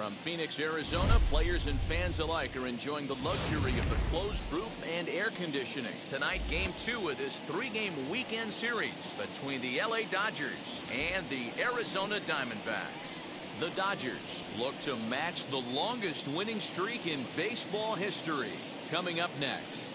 From Phoenix, Arizona, players and fans alike are enjoying the luxury of the closed roof and air conditioning. Tonight, Game 2 of this 3-game weekend series between the LA Dodgers and the Arizona Diamondbacks. The Dodgers look to match the longest winning streak in baseball history. Coming up next.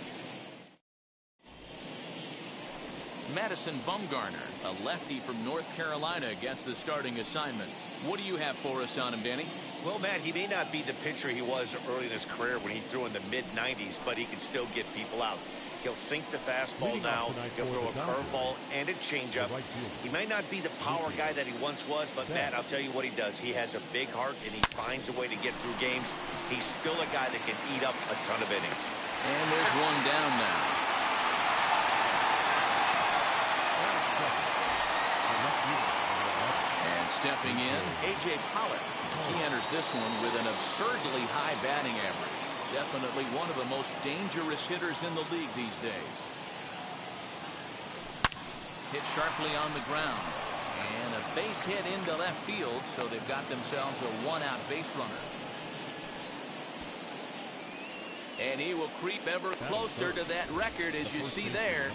Madison Bumgarner, a lefty from North Carolina, gets the starting assignment. What do you have for us on him, Danny? Well, Matt, he may not be the pitcher he was early in his career when he threw in the mid-90s, but he can still get people out. He'll sink the fastball now. He'll throw a curveball and a changeup. He might not be the power guy that he once was, but, Matt, I'll tell you what he does. He has a big heart, and he finds a way to get through games. He's still a guy that can eat up a ton of innings. And there's one down now. Stepping in, A.J. Pollock, as he enters this one with an absurdly high batting average. Definitely one of the most dangerous hitters in the league these days. Hit sharply on the ground. And a base hit into left field, so they've got themselves a one-out base runner. And he will creep ever closer to that record, as you see there.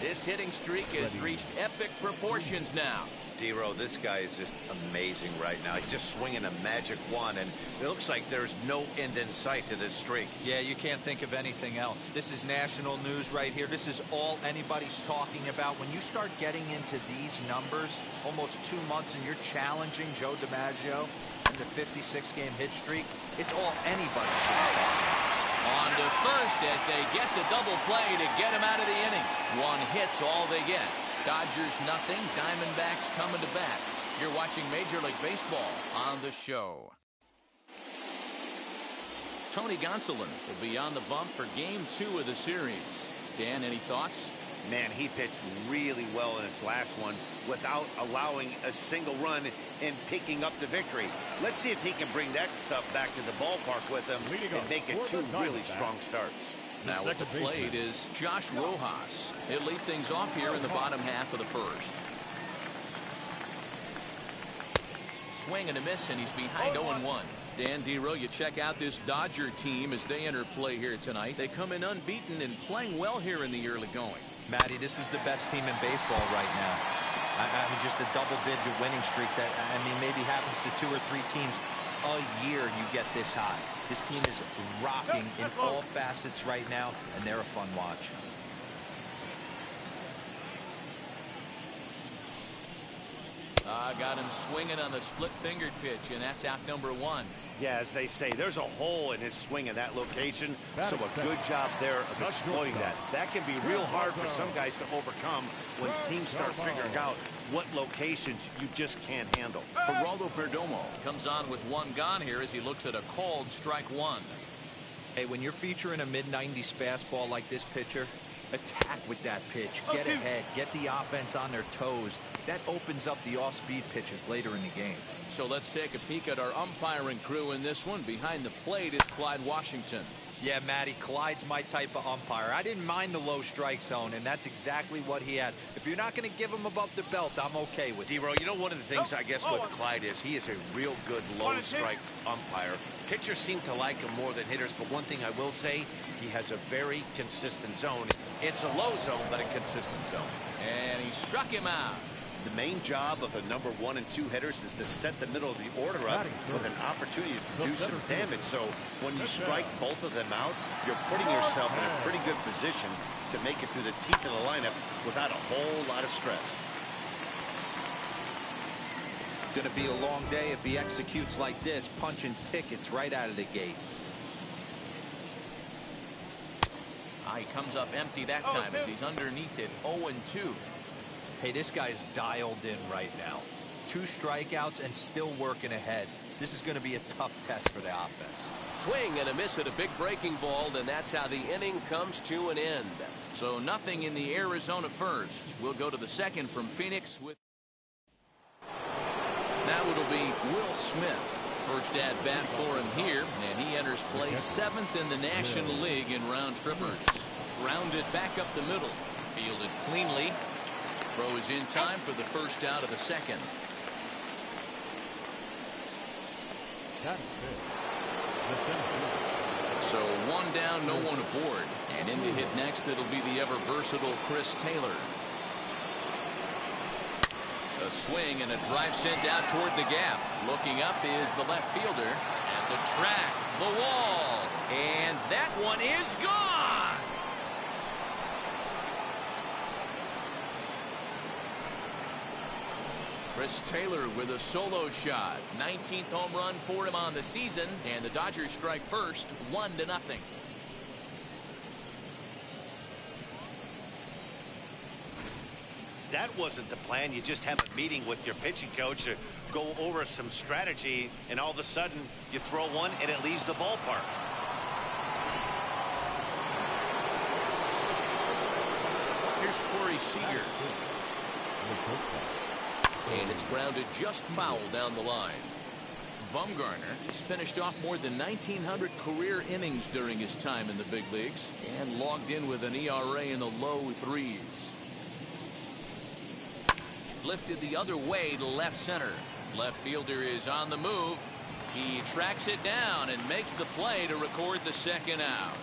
This hitting streak has reached epic proportions now. D-Row, this guy is just amazing right now. He's just swinging a magic wand, and it looks like there's no end in sight to this streak. Yeah, you can't think of anything else. This is national news right here. This is all anybody's talking about. When you start getting into these numbers, almost 2 months, and you're challenging Joe DiMaggio in the 56-game hit streak, it's all anybody should be talking about. On to first as they get the double play to get him out of the inning. One hit's all they get. Dodgers nothing, Diamondbacks coming to bat. You're watching Major League Baseball on the show. Tony Gonsolin will be on the bump for Game 2 of the series. Dan, any thoughts? Man, he pitched really well in his last one without allowing a single run and picking up the victory. Let's see if he can bring that stuff back to the ballpark with him and make it 2 really strong starts. Now at the plate is Josh Rojas. He'll lead things off here in the bottom half of the first. Swing and a miss, and he's behind 0-1. Dan D-Row, you check out this Dodger team as they enter play here tonight. They come in unbeaten and playing well here in the early going. Matty, this is the best team in baseball right now. I mean, just a double-digit winning streak that, I mean, maybe happens to 2 or 3 teams a year you get this high. This team is rocking in all facets right now, and they're a fun watch. Got him swinging on the split-fingered pitch, and that's out number 1. Yeah, as they say, there's a hole in his swing in that location, so a good job there of exploiting that. That can be real hard for some guys to overcome when teams start figuring out what locations you just can't handle. Geraldo Perdomo comes on with 1 gone here as he looks at a called strike 1. Hey, when you're featuring a mid-90s fastball like this pitcher, attack with that pitch. Get ahead. Get the offense on their toes. That opens up the off-speed pitches later in the game. So let's take a peek at our umpiring crew in this one. Behind the plate is Clyde Washington. Yeah, Matty, Clyde's my type of umpire. I didn't mind the low strike zone, and that's exactly what he has. If you're not going to give him above the belt, I'm okay with it. D-Row, you know, one of the things I guess with Clyde is he is a real good low strike umpire. Pitchers seem to like him more than hitters, but one thing I will say, he has a very consistent zone. It's a low zone, but a consistent zone. And he struck him out. The main job of the number 1 and 2 hitters is to set the middle of the order up with an opportunity to do some damage. So when you strike both of them out, you're putting yourself in a pretty good position to make it through the teeth of the lineup without a whole lot of stress. Going to be a long day if he executes like this, punching tickets right out of the gate. He comes up empty that time as he's underneath it, 0-2. Hey, this guy's dialed in right now. 2 strikeouts and still working ahead. This is going to be a tough test for the offense. Swing and a miss at a big breaking ball, and that's how the inning comes to an end. So nothing in the Arizona first. We'll go to the second from Phoenix with. Now it'll be Will Smith. First at bat for him here, and he enters play 7th in the National League in round trippers. Grounded back up the middle. Fielded cleanly. Throw is in time for the first out of the second. So one down, no one aboard. And in to hit next, it'll be the ever-versatile Chris Taylor. A swing and a drive sent out toward the gap. Looking up is the left fielder. At the track, the wall. And that one is gone! Chris Taylor with a solo shot. 19th home run for him on the season. And the Dodgers strike first, 1-0. That wasn't the plan. You just have a meeting with your pitching coach to go over some strategy, and all of a sudden you throw one and it leaves the ballpark. Here's Corey Seager. And it's grounded just foul down the line. Bumgarner has finished off more than 1,900 career innings during his time in the big leagues and logged in with an ERA in the low 3s. Lifted the other way to left center. Left fielder is on the move. He tracks it down and makes the play to record the second out.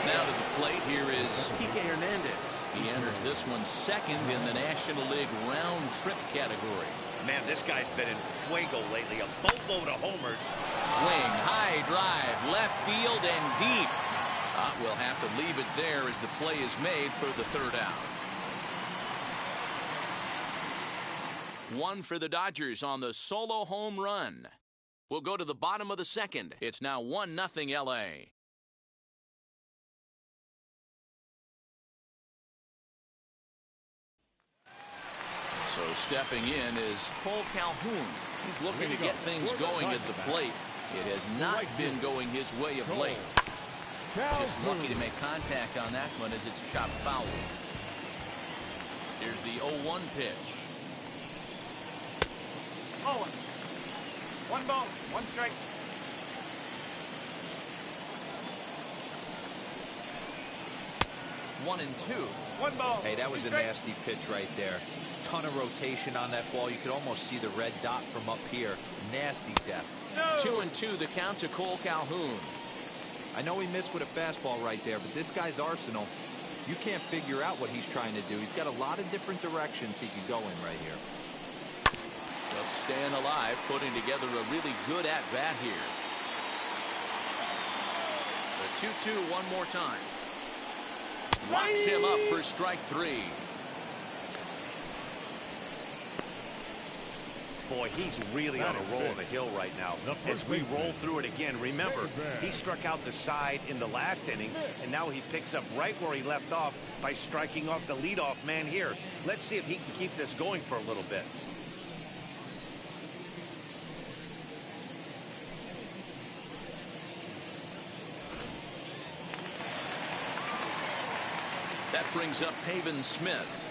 Now to the plate, here is Kike Hernandez. He enters this one second in the National League round trip category. Man, this guy's been in fuego lately. A boatload of homers. Swing, high drive, left field and deep. We'll have to leave it there as the play is made for the third out. One for the Dodgers on the solo home run. We'll go to the bottom of the second. It's now 1-0 LA. So stepping in is Cole Calhoun. He's looking to get things going at the plate. It has not been going his way of late. Just lucky to make contact on that one as it's chopped foul. Here's the 0-1 pitch. Oh, 1 ball, 1 strike. One and two. 1 ball. Hey, that was a nasty pitch right there. Ton of rotation on that ball. You could almost see the red dot from up here. Nasty depth. No. 2-2 the count to Cole Calhoun. I know he missed with a fastball right there, but this guy's arsenal, you can't figure out what he's trying to do. He's got a lot of different directions he could go in right here. Just staying alive, putting together a really good at-bat here. The 2-2 one more time. Locks him up for strike 3. Boy, he's really on a roll of a hill right now. As we roll through it again, remember, he struck out the side in the last inning, and now he picks up right where he left off by striking off the leadoff man here. Let's see if he can keep this going for a little bit. That brings up Pavin Smith.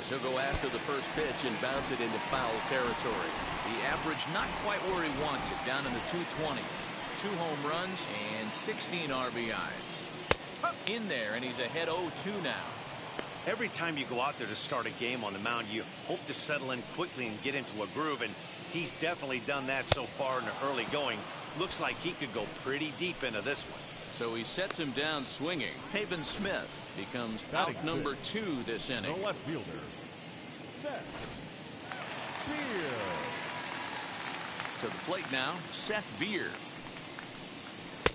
He'll go after the first pitch and bounce it into foul territory. The average not quite where he wants it, down in the 220s. 2 home runs and 16 RBIs. In there, and he's ahead 0-2 now. Every time you go out there to start a game on the mound, you hope to settle in quickly and get into a groove, and he's definitely done that so far in the early going. Looks like he could go pretty deep into this one. So he sets him down swinging. Pavin Smith becomes out number 2 this inning. The left fielder, Seth Beer. To the plate now, Seth Beer.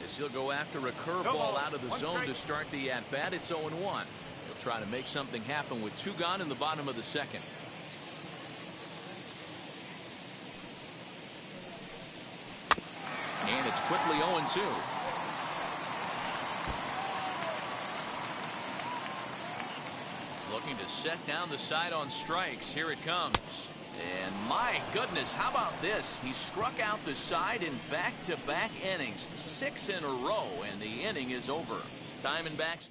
As he'll go after a curveball out of the zone to start the at-bat. It's 0-1. He'll try to make something happen with 2 gone in the bottom of the second. And it's quickly 0-2. Looking to set down the side on strikes. Here it comes. And my goodness, how about this? He struck out the side in back-to-back innings. 6 in a row, and the inning is over. Diamondbacks.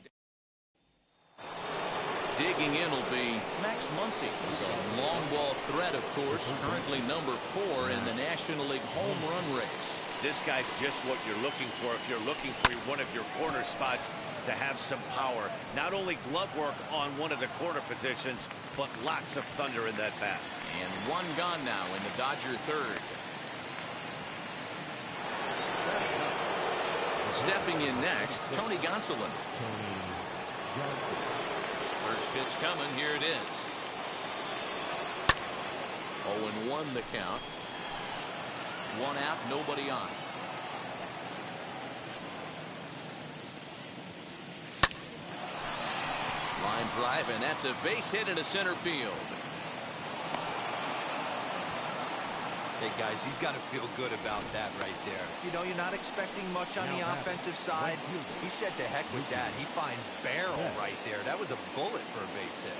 Digging in will be Max Muncy. He's a long ball threat, of course, currently number 4 in the National League home run race. This guy's just what you're looking for if you're looking for one of your corner spots to have some power. Not only glove work on one of the corner positions, but lots of thunder in that bat. And one gone now in the Dodger third. Stepping in next, Tony Gonsolin. First pitch coming. Here it is. 0-1 the count. 1 out, nobody on. Line drive, and that's a base hit into center field. Hey, guys, he's got to feel good about that right there. You know, you're not expecting much on the offensive side. He said to heck with that. He finds barrel right there. That was a bullet for a base hit.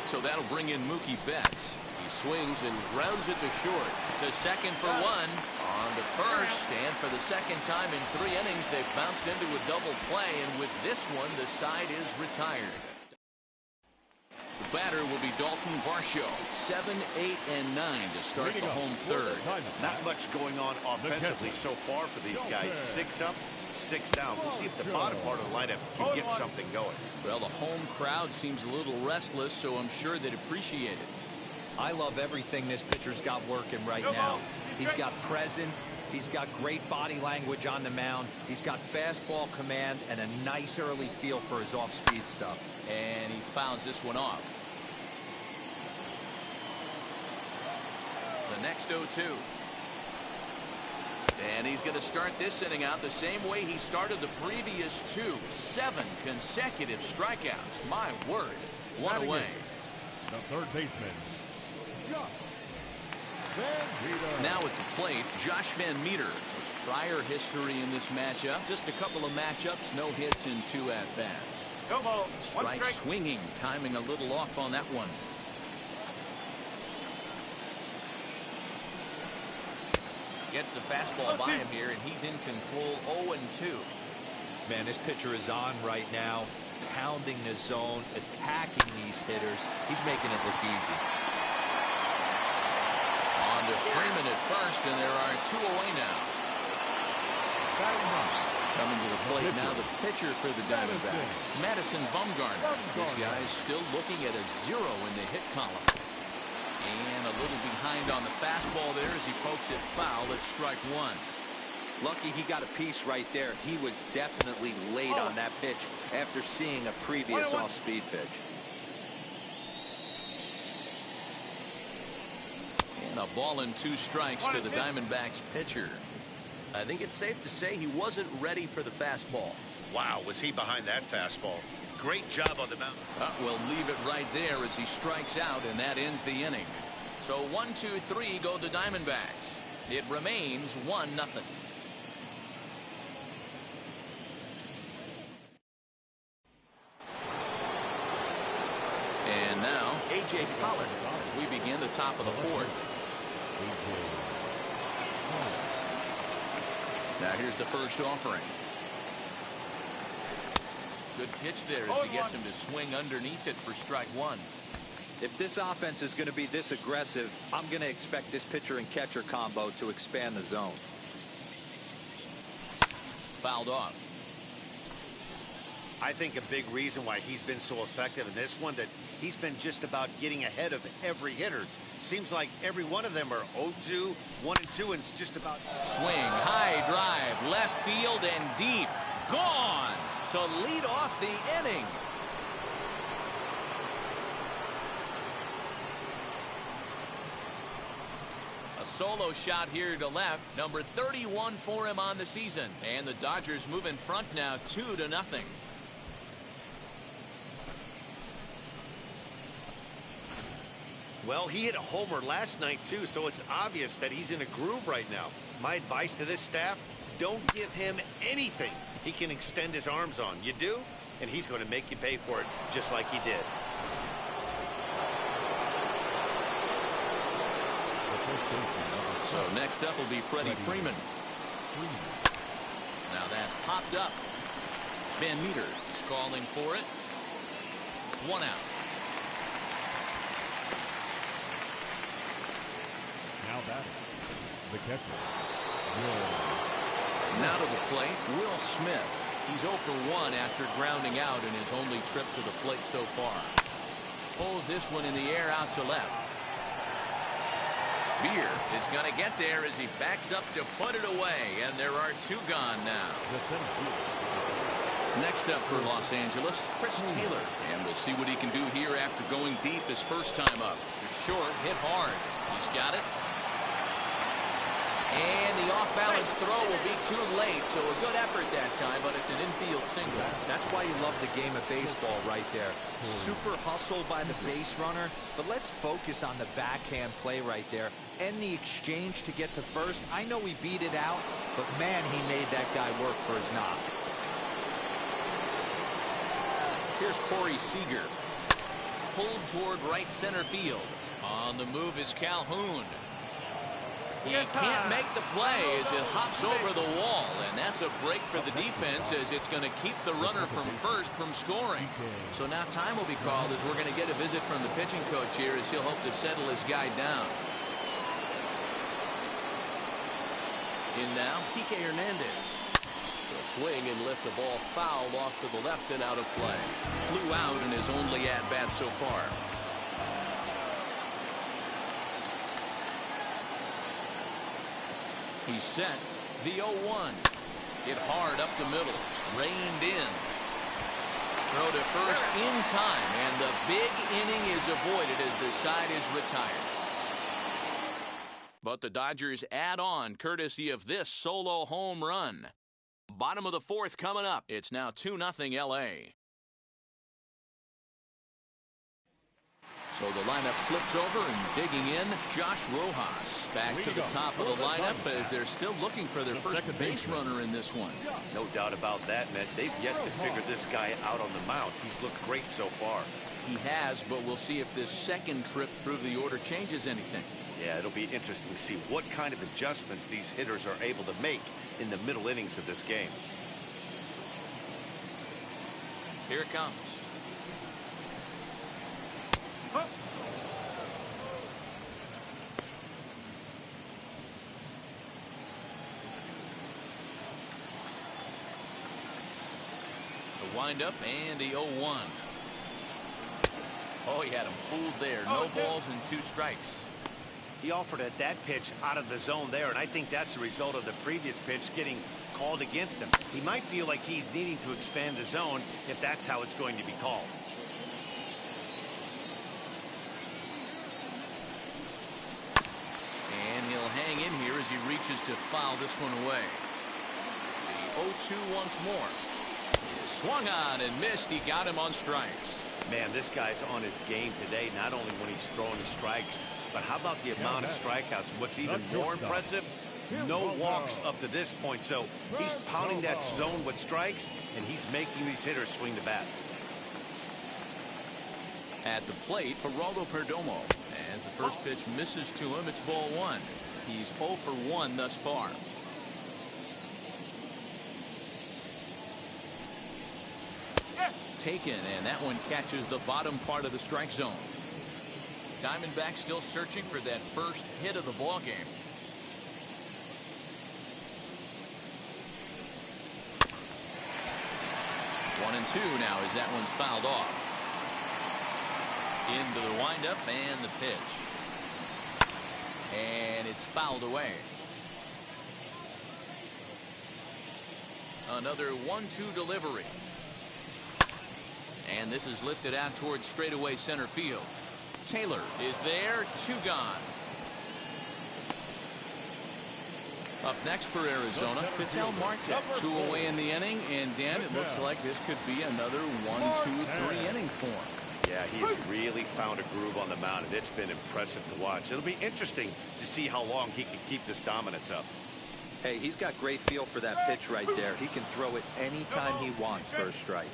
So that'll bring in Mookie Betts. He swings and grounds it to short. To second for 1. On to first. And for the second time in 3 innings, they've bounced into a double play. And with this one, the side is retired. The batter will be Dalton Varsho. 7, 8, and 9 to start the home third. Not much going on offensively so far for these guys. 6 up, 6 down. We'll see if the bottom part of the lineup can get something going. Well, the home crowd seems a little restless, so I'm sure they'd appreciate it. I love everything this pitcher's got working right now. He's got presence. He's got great body language on the mound. He's got fastball command and a nice early feel for his off-speed stuff. And he fouls this one off. The next 0-2. And he's going to start this inning out the same way he started the previous 2. 7 consecutive strikeouts. My word. 1 away. The third baseman, Josh Van Meter. Now at the plate, Josh Van Meter. His prior history in this matchup. Just a couple of matchups. No hits in 2 at-bats. No ball. Strike swinging. Timing a little off on that one. Gets the fastball by him here, and he's in control. 0-2. Man, this pitcher is on right now, pounding the zone, attacking these hitters. He's making it look easy. On to Freeman at first, and there are 2 away now. Coming to the plate now, the pitcher for the Diamondbacks, Madison Bumgarner. This guy is still looking at a 0 in the hit column. And a little behind on the fastball there as he pokes it foul at strike 1. Lucky he got a piece right there. He was definitely late on that pitch after seeing a previous off-speed pitch. And a ball and 2 strikes to the Diamondbacks pitcher. I think it's safe to say he wasn't ready for the fastball. Wow, was he behind that fastball. Great job on the mound. We'll leave it right there as he strikes out, and that ends the inning. So 1, 2, 3 go the Diamondbacks. It remains 1-0. And now A.J. Pollard as we begin the top of the 4th. Now here's the first offering. Good pitch there as he gets him to swing underneath it for strike 1. If this offense is going to be this aggressive, I'm going to expect this pitcher and catcher combo to expand the zone. Fouled off. I think a big reason why he's been so effective in this one, that he's been just about getting ahead of every hitter. Seems like every one of them are 0-2, 1-2, and it's just about... Swing, high drive, left field and deep. Gone to lead off the inning. A solo shot here to left. Number 31 for him on the season. And the Dodgers move in front now 2-0. Well, he hit a homer last night, too, so it's obvious that he's in a groove right now. My advice to this staff, don't give him anything he can extend his arms on. You do, and he's going to make you pay for it just like he did. So next up will be Freddie Freeman. Now that's popped up. Van Meter is calling for it. 1 out. Now batting, the catcher. Now to the plate, Will Smith. He's 0 for 1 after grounding out in his only trip to the plate so far. Pulls this one in the air out to left. Beer is going to get there as he backs up to put it away, and there are 2 gone now. Next up for Los Angeles, Chris Taylor, and we'll see what he can do here after going deep his first time up. To short, hit hard. He's got it. And the off-balance throw will be too late, so a good effort that time, but it's an infield single. That's why you love the game of baseball right there. Super hustle by the base runner, but let's focus on the backhand play right there. And the exchange to get to first. I know he beat it out, but man, he made that guy work for his knock. Here's Corey Seager. Pulled toward right center field. On the move is Calhoun. He can't make the play as it hops over the wall, and that's a break for the defense as it's going to keep the runner from first from scoring. So now time will be called as we're going to get a visit from the pitching coach here as he'll hope to settle his guy down. In now, Kike Hernandez. He'll swing and lift the ball foul off to the left and out of play. Flew out in his only at-bat so far. He's set. The 0-1. Hit hard up the middle. Reined in. Throw to first in time, and the big inning is avoided as the side is retired. But the Dodgers add on courtesy of this solo home run. Bottom of the 4th coming up. It's now 2-0 LA. So the lineup flips over and digging in, Josh Rojas back to the top of the lineup as they're still looking for their first base runner in this one. No doubt about that, Matt. They've yet to figure this guy out on the mound. He's looked great so far. He has, but we'll see if this second trip through the order changes anything. Yeah, it'll be interesting to see what kind of adjustments these hitters are able to make in the middle innings of this game. Here it comes. The windup and the 0-1. Oh, he had him fooled there. No balls and 2 strikes. He offered at that pitch out of the zone there, and I think that's a result of the previous pitch getting called against him. He might feel like he's needing to expand the zone if that's how it's going to be called. And he'll hang in here as he reaches to foul this one away. The 0-2 once more. He swung on and missed. He got him on strikes. Man, this guy's on his game today, not only when he's throwing the strikes, but how about the amount of strikeouts? What's even more impressive, no walks up to this point. So he's pounding that zone with strikes, and he's making these hitters swing the bat. At the plate, Geraldo Perdomo. As the first pitch misses to him, it's ball 1. He's 0 for 1 thus far. Taken, and that one catches the bottom part of the strike zone. Diamondbacks still searching for that first hit of the ball game. One and 2 now as that one's fouled off. Into the windup and the pitch. And it's fouled away. Another 1-2 delivery. And this is lifted out towards straightaway center field. Taylor is there. 2 gone. Up next for Arizona, Ketel Marte. 2 away in the inning, and Dan, it looks like this could be another 1-2-3 inning form. Yeah, he's really found a groove on the mound, and it's been impressive to watch. It'll be interesting to see how long he can keep this dominance up. Hey, he's got great feel for that pitch right there. He can throw it anytime he wants for a strike.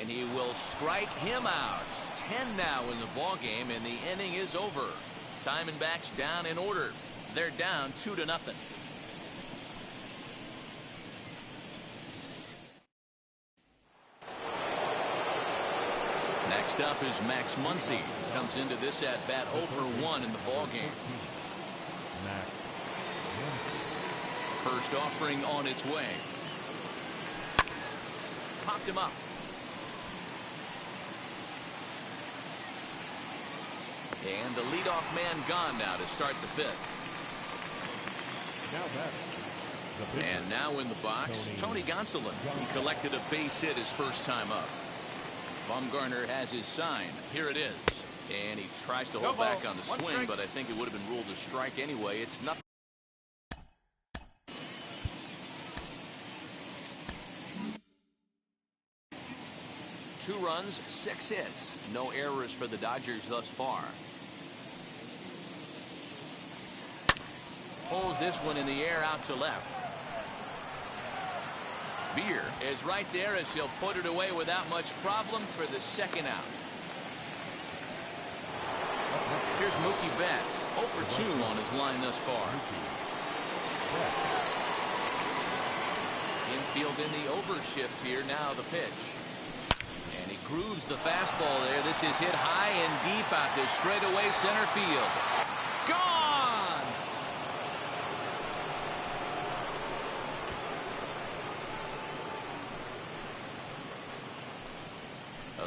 And he will strike him out. 10 now in the ball game, and the inning is over. Diamondbacks down in order. They're down 2-0. Next up is Max Muncy. Comes into this at bat 0 for 1 in the ball game. First offering on its way. Popped him up. And the leadoff man gone now to start the 5th. And now in the box, Tony Gonsolin. He collected a base hit his first time up. Bumgarner has his sign. Here it is. And he tries to hold back on the swing, but I think it would have been ruled a strike anyway. It's nothing. Two runs, 6 hits. No errors for the Dodgers thus far. Pulls this one in the air out to left. Beer is right there as he'll put it away without much problem for the second out. Here's Mookie Betts, 0 for 2 on his line thus far. Infield in the overshift here. Now the pitch. And he grooves the fastball there. This is hit high and deep out to straightaway center field. Gone!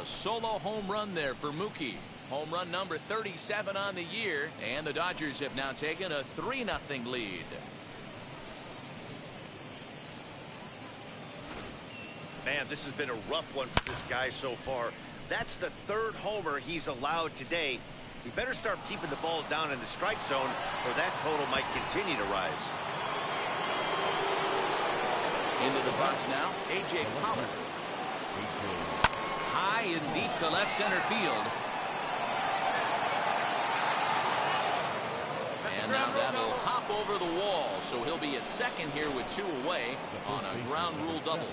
A solo home run there for Mookie. Home run number 37 on the year, and the Dodgers have now taken a 3-0 lead. Man, this has been a rough one for this guy so far. That's the 3rd homer he's allowed today. He better start keeping the ball down in the strike zone, or that total might continue to rise. Into the box now, A.J. Pollock. High and deep to left center field. And now that'll hop over the wall, so he'll be at second here with 2 away on a ground rule double.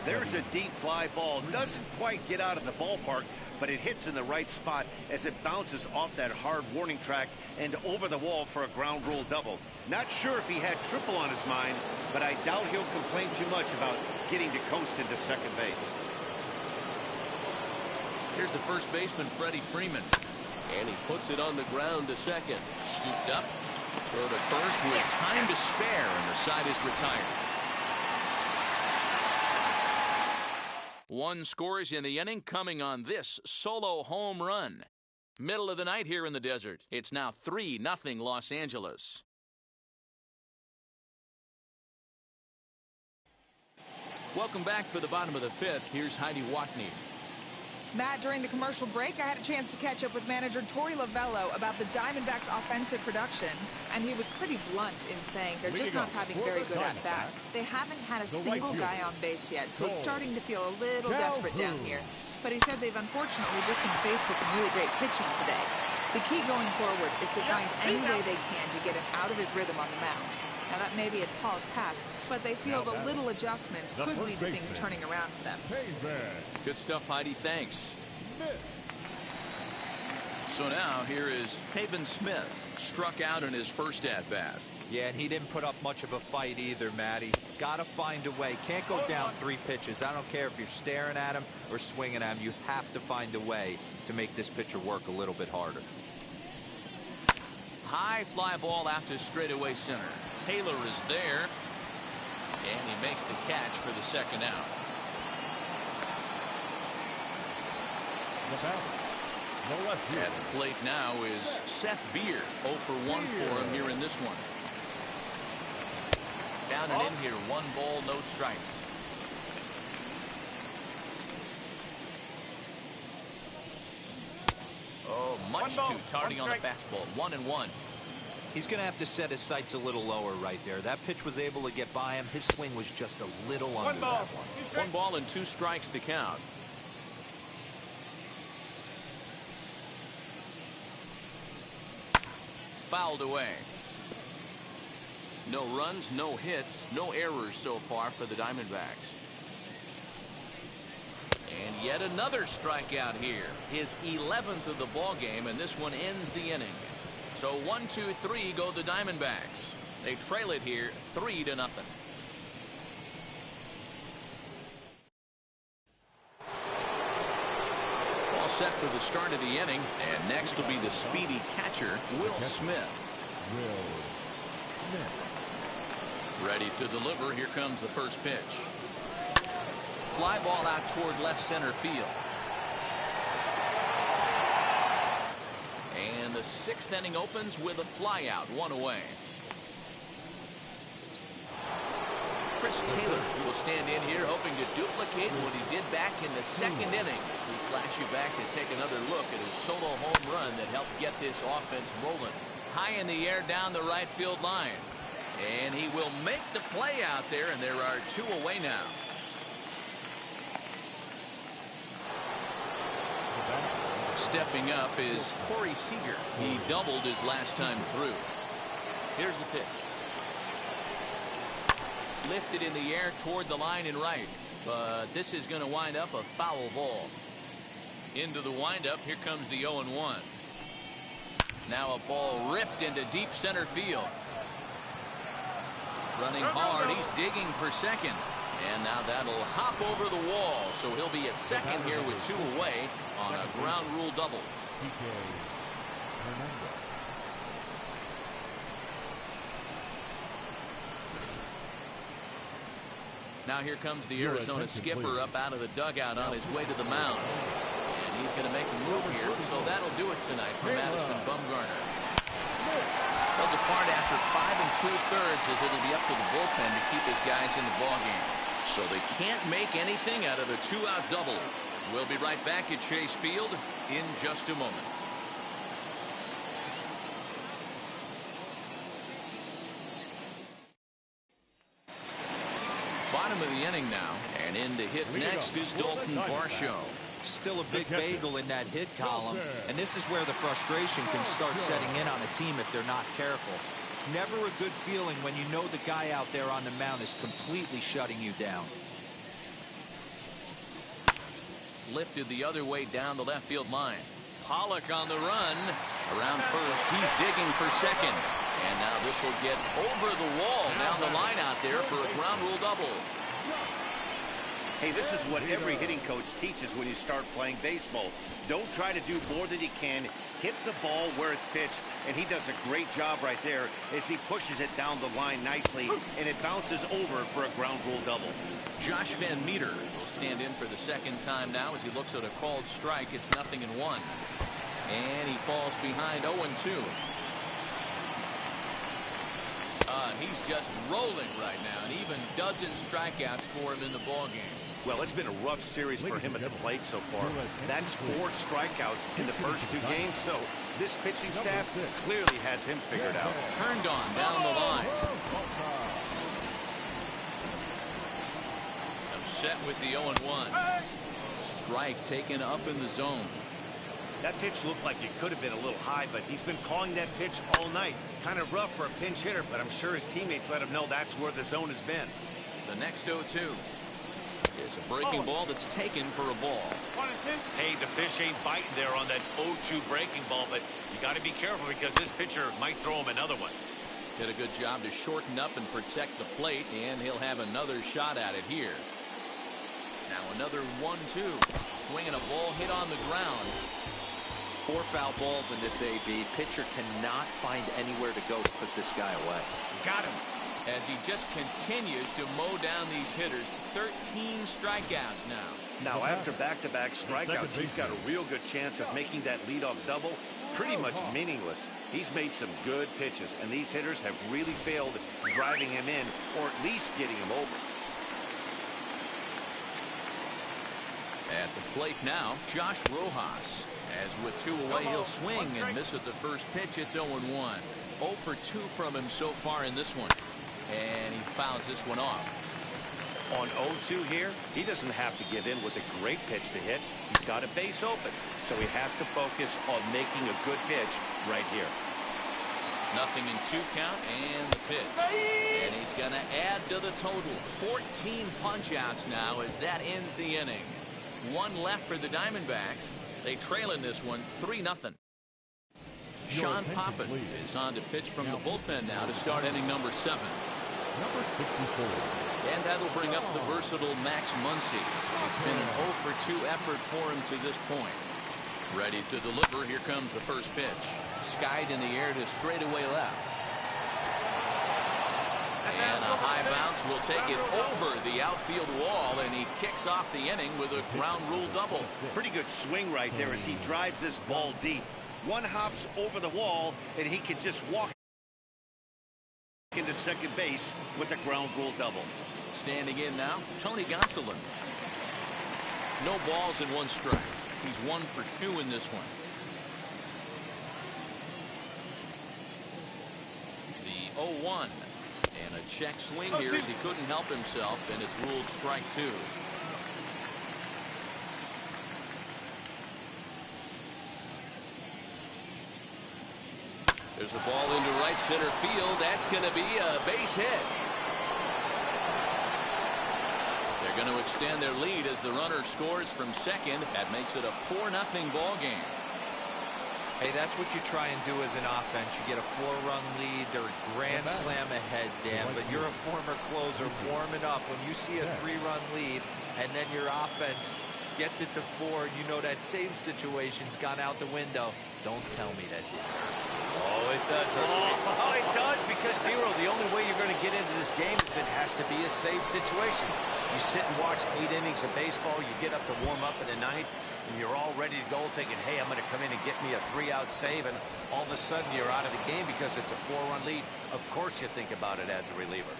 There's a deep fly ball. Doesn't quite get out of the ballpark, but it hits in the right spot as it bounces off that hard warning track and over the wall for a ground rule double. Not sure if he had triple on his mind, but I doubt he'll complain too much about getting to coast into second base. Here's the first baseman, Freddie Freeman. And he puts it on the ground to second. Scooped up. Throw to first with time to spare, and the side is retired. 1 scores in the inning coming on this solo home run. Middle of the night here in the desert. It's now 3-0 Los Angeles. Welcome back for the bottom of the 5th. Here's Heidi Watney. Matt, during the commercial break, I had a chance to catch up with manager Torey Lovello about the Diamondbacks' offensive production, and he was pretty blunt in saying they're just not having very good at-bats. They haven't had a single guy on base yet, so it's starting to feel a little desperate down here. But he said they've unfortunately just been faced with some really great pitching today. The key going forward is to find any way they can to get him out of his rhythm on the mound. Now, that may be a tall task, but they feel the little adjustments could lead to things turning around for them. Good stuff, Heidi. Thanks. So now here is Pavin Smith. Struck out in his first at-bat. Yeah, and he didn't put up much of a fight either, Matty. Got to find a way. Can't go down 3 pitches. I don't care if you're staring at him or swinging at him. You have to find a way to make this pitcher work a little bit harder. High fly ball out to straightaway center. Taylor is there, and he makes the catch for the second out. At the plate now is Seth Beer. 0 for 1 for him here in this one. Down and in here, 1 ball, no strikes. Oh, much too tardy on the fastball. 1-1. He's going to have to set his sights a little lower right there. That pitch was able to get by him. His swing was just a little under that one. 1 ball and 2 strikes to count. Fouled away. No runs, no hits, no errors so far for the Diamondbacks. And Yet another strikeout here. His 11th of the ball game, and this one ends the inning. So 1-2-3 go the Diamondbacks. They trail it here 3-0. All set for the start of the inning, and next will be the speedy catcher, Will Smith. Ready to deliver. Here comes the first pitch. Fly ball out toward left center field. And the 6th inning opens with a fly out, 1 away. Chris Taylor will stand in here hoping to duplicate what he did back in the 2nd inning. As we flash you back to take another look at his solo home run that helped get this offense rolling. High in the air down the right field line. And he will make the play out there, and there are 2 away now. Stepping up is Corey Seager. He doubled his last time through. Here's the pitch. Lifted in the air toward the line and right. But this is going to wind up a foul ball. Into the windup. Here comes the 0-1. Now a ball ripped into deep center field. Running hard. He's digging for second. And now that'll hop over the wall. So he'll be at second here with 2 away on a ground rule double. Now here comes the Arizona skipper up out of the dugout on his way to the mound. And he's going to make a move here. So that'll do it tonight for Madison Bumgarner. He'll depart after 5 2/3 as it'll be up to the bullpen to keep his guys in the ballgame. So they can't make anything out of a 2-out double. We'll be right back at Chase Field in just a moment. Bottom of the inning now, and in to hit next is Dalton Varsho. Still a big bagel in that hit column, and this is where the frustration can start setting in on a team if they're not careful. It's never a good feeling when you know the guy out there on the mound is completely shutting you down. Lifted the other way down the left field line. Pollock on the run. Around first. He's digging for second. And now this will get over the wall down the line out there for a ground rule double. Hey, this is what every hitting coach teaches when you start playing baseball. Don't try to do more than you can. Hit the ball where it's pitched, and he does a great job right there as he pushes it down the line nicely, and it bounces over for a ground rule double. Josh Van Meter will stand in for the 2nd time now as he looks at a called strike. It's 0-1. And he falls behind 0-2. He's just rolling right now, and even dozen strikeouts for him in the ballgame. Well, it's been a rough series for him at the plate so far. That's 4 strikeouts in the first 2 games, so this pitching staff clearly has him figured out. Turned on down the line. Upset with the 0-1. Strike taken up in the zone. That pitch looked like it could have been a little high, but he's been calling that pitch all night. Kind of rough for a pinch hitter, but I'm sure his teammates let him know that's where the zone has been. The next 0-2 is a breaking ball that's taken for a ball. Hey, the fish ain't biting there on that 0-2 breaking ball, but you got to be careful because this pitcher might throw him another one. Did a good job to shorten up and protect the plate, and he'll have another shot at it here. Now another 1-2. Swinging a ball hit on the ground. 4 foul balls in this AB. Pitcher cannot find anywhere to go to put this guy away. Got him. As he just continues to mow down these hitters. 13 strikeouts now. Now, after back-to-back strikeouts, he's got a real good chance of making that leadoff double pretty much meaningless. He's made some good pitches, and these hitters have really failed driving him in or at least getting him over. At the plate now, Josh Rojas. As with 2 away, he'll swing and miss at the first pitch. It's 0-1. 0 for 2 from him so far in this one. And he fouls this one off. On 0-2 here, he doesn't have to give in with a great pitch to hit. He's got a base open, so he has to focus on making a good pitch right here. 0-2 count and the pitch. And he's going to add to the total. 14 punch-outs now as that ends the inning. One left for the Diamondbacks. They trail in this one 3-0. Sean Poppin is on to pitch from the bullpen now to start inning number 7. Number 64. And that'll bring up the versatile Max Muncy. It's been an 0 for 2 effort for him to this point. Ready to deliver. Here comes the first pitch. Skied in the air to straightaway left. And a high bounce will take it over the outfield wall, and he kicks off the inning with a ground rule double. Pretty good swing right there as he drives this ball deep. One hops over the wall, and he can just walk into second base with a ground rule double. Standing in now, Tony Gonsolin. No balls and 1 strike. He's 1 for 2 in this one. The 0-1. And a check swing here as he couldn't help himself, and it's ruled strike 2. There's a ball into right center field. That's going to be a base hit. They're going to extend their lead as the runner scores from second. That makes it a 4-0 ball game. Hey, that's what you try and do as an offense. You get a 4-run lead. They're a grand slam ahead, Dan, but you're a former closer. Warm it up. When you see a 3-run lead and then your offense gets it to 4, you know that save situation's gone out the window. Don't tell me that didn't hurt. Oh, it does. Oh, it does, because, Dero, the only way you're going to get into this game is it has to be a save situation. You sit and watch 8 innings of baseball, you get up to warm up in the 9th, and you're all ready to go thinking, hey, I'm going to come in and get me a 3-out save, and all of a sudden you're out of the game because it's a 4-run lead. Of course you think about it as a reliever.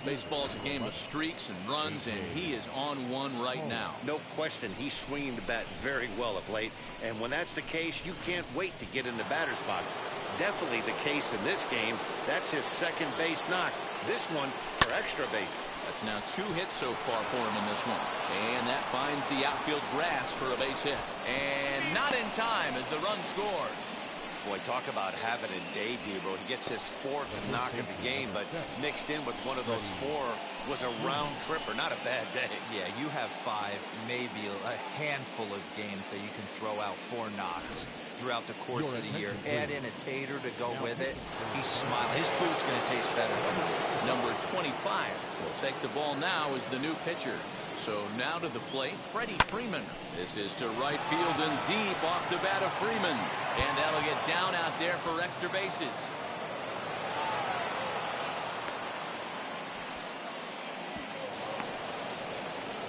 Baseball is a game of streaks and runs, and he is on one right now. No question, he's swinging the bat very well of late, and when that's the case, you can't wait to get in the batter's box. Definitely the case in this game. That's his second base knock. This one for extra bases. That's now 2 hits so far for him in this one. And that finds the outfield grass for a base hit. And not in time as the run scores. Boy, talk about having a day, Debo. He gets his 4th knock of the game, but mixed in with one of those 4 was a round tripper. Not a bad day. Yeah, you have 5, maybe a handful of games that you can throw out 4 knocks throughout the course of the year. Add in a tater to go with it. He's smiling. His food's going to taste better tonight. Number 25 will take the ball now as the new pitcher. So now to the plate, Freddie Freeman. This is to right field and deep off the bat of Freeman. And that'll get down out there for extra bases.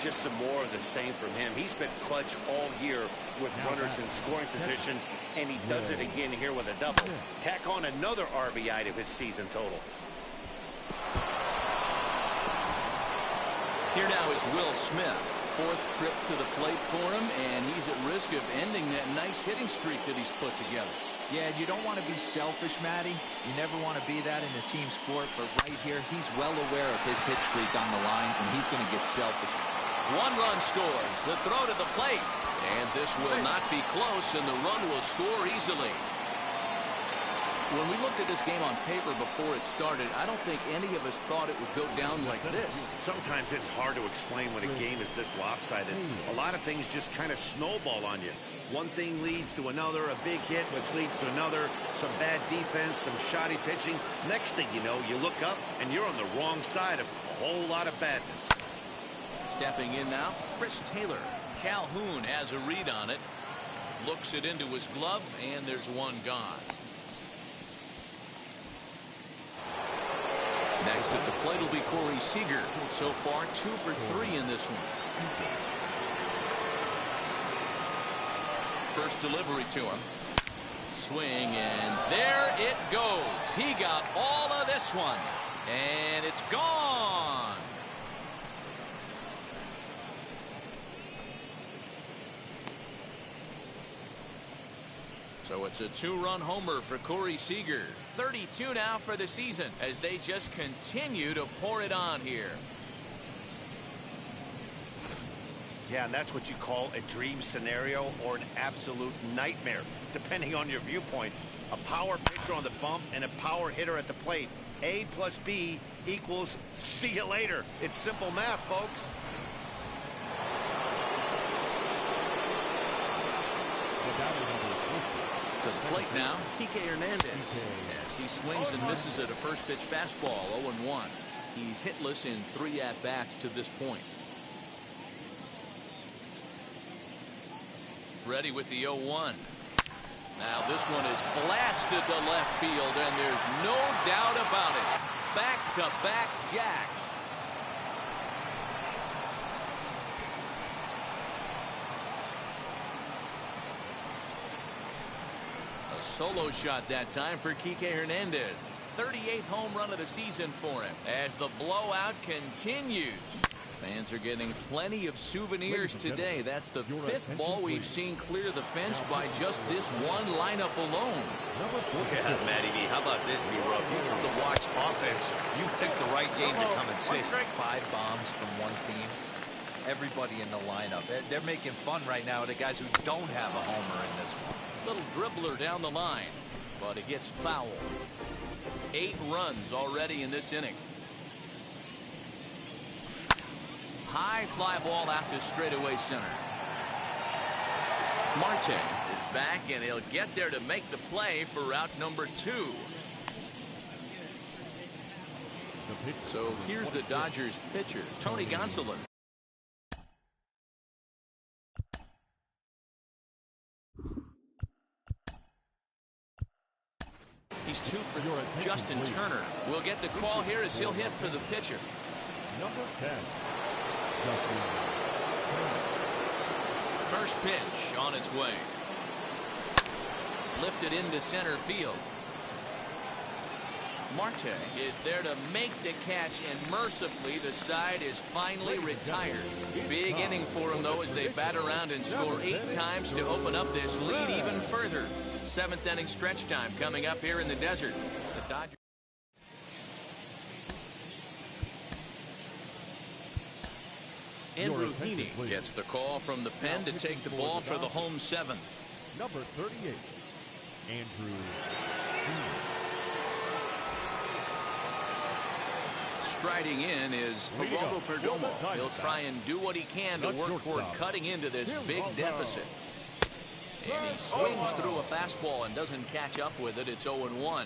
Just some more of the same from him. He's been clutch all year with runners in scoring position, and he does it again here with a double. Tack on another RBI to his season total. Here now is Will Smith. 4th trip to the plate for him, and he's at risk of ending that nice hitting streak that he's put together. Yeah, you don't want to be selfish, Matty. You never want to be that in a team sport, but right here, he's well aware of his hit streak on the line, and he's going to get selfish. 1 run scores. The throw to the plate. And this will not be close, and the run will score easily. When we looked at this game on paper before it started, I don't think any of us thought it would go down like this. Sometimes it's hard to explain when a game is this lopsided. A lot of things just kind of snowball on you. One thing leads to another, a big hit, which leads to another, some bad defense, some shoddy pitching. Next thing you know, you look up and you're on the wrong side of a whole lot of badness. Stepping in now, Chris Taylor. Calhoun has a read on it. Looks it into his glove, and there's 1 gone. Next at the plate will be Corey Seager. So far, 2 for 3 in this one. First delivery to him. Swing, and there it goes. He got all of this one, and it's gone. So it's a 2-run homer for Corey Seager. 32 now for the season as they just continue to pour it on here. Yeah, and that's what you call a dream scenario or an absolute nightmare, depending on your viewpoint. A power pitcher on the bump and a power hitter at the plate. A plus B equals see you later. It's simple math, folks. To the plate now, Kike Hernandez. As he swings and misses at a first pitch fastball, 0-1. He's hitless in 3 at-bats to this point. Ready with the 0-1. Now this one is blasted to left field, and there's no doubt about it. Back-to-back jacks. A solo shot that time for Kike Hernandez. 38th home run of the season for him as the blowout continues. Fans are getting plenty of souvenirs today. That's the 5th ball we've seen clear the fence by just this one lineup alone. Yeah, Matty B, how about this, D-Row? If you come to watch offense, you pick the right game to come and sit. 5 bombs from one team. Everybody in the lineup. They're making fun right now of the guys who don't have a homer in this one. Little dribbler down the line, but it gets foul. 8 runs already in this inning. High fly ball out to straightaway center. Marte is back, and he'll get there to make the play for route number 2. So here's the Dodgers pitcher, Tony Gonsolin. He's 2 for Justin Turner. We'll get the call here as he'll hit for the pitcher. Number 10. First pitch on its way. Lifted into center field. Marte is there to make the catch, and mercifully the side is finally retired. Big inning for him, though, as they bat around and score 8 times to open up this lead even further. 7th inning stretch time coming up here in the desert. The Dodgers. Andrew Heaney gets the call from the pen to take the ball for the home 7th. Number 38, Andrew Heaney. Striding in is Geraldo Perdomo. He'll try and do what he can to work toward cutting into this big deficit. And he swings through a fastball and doesn't catch up with it. It's 0-1.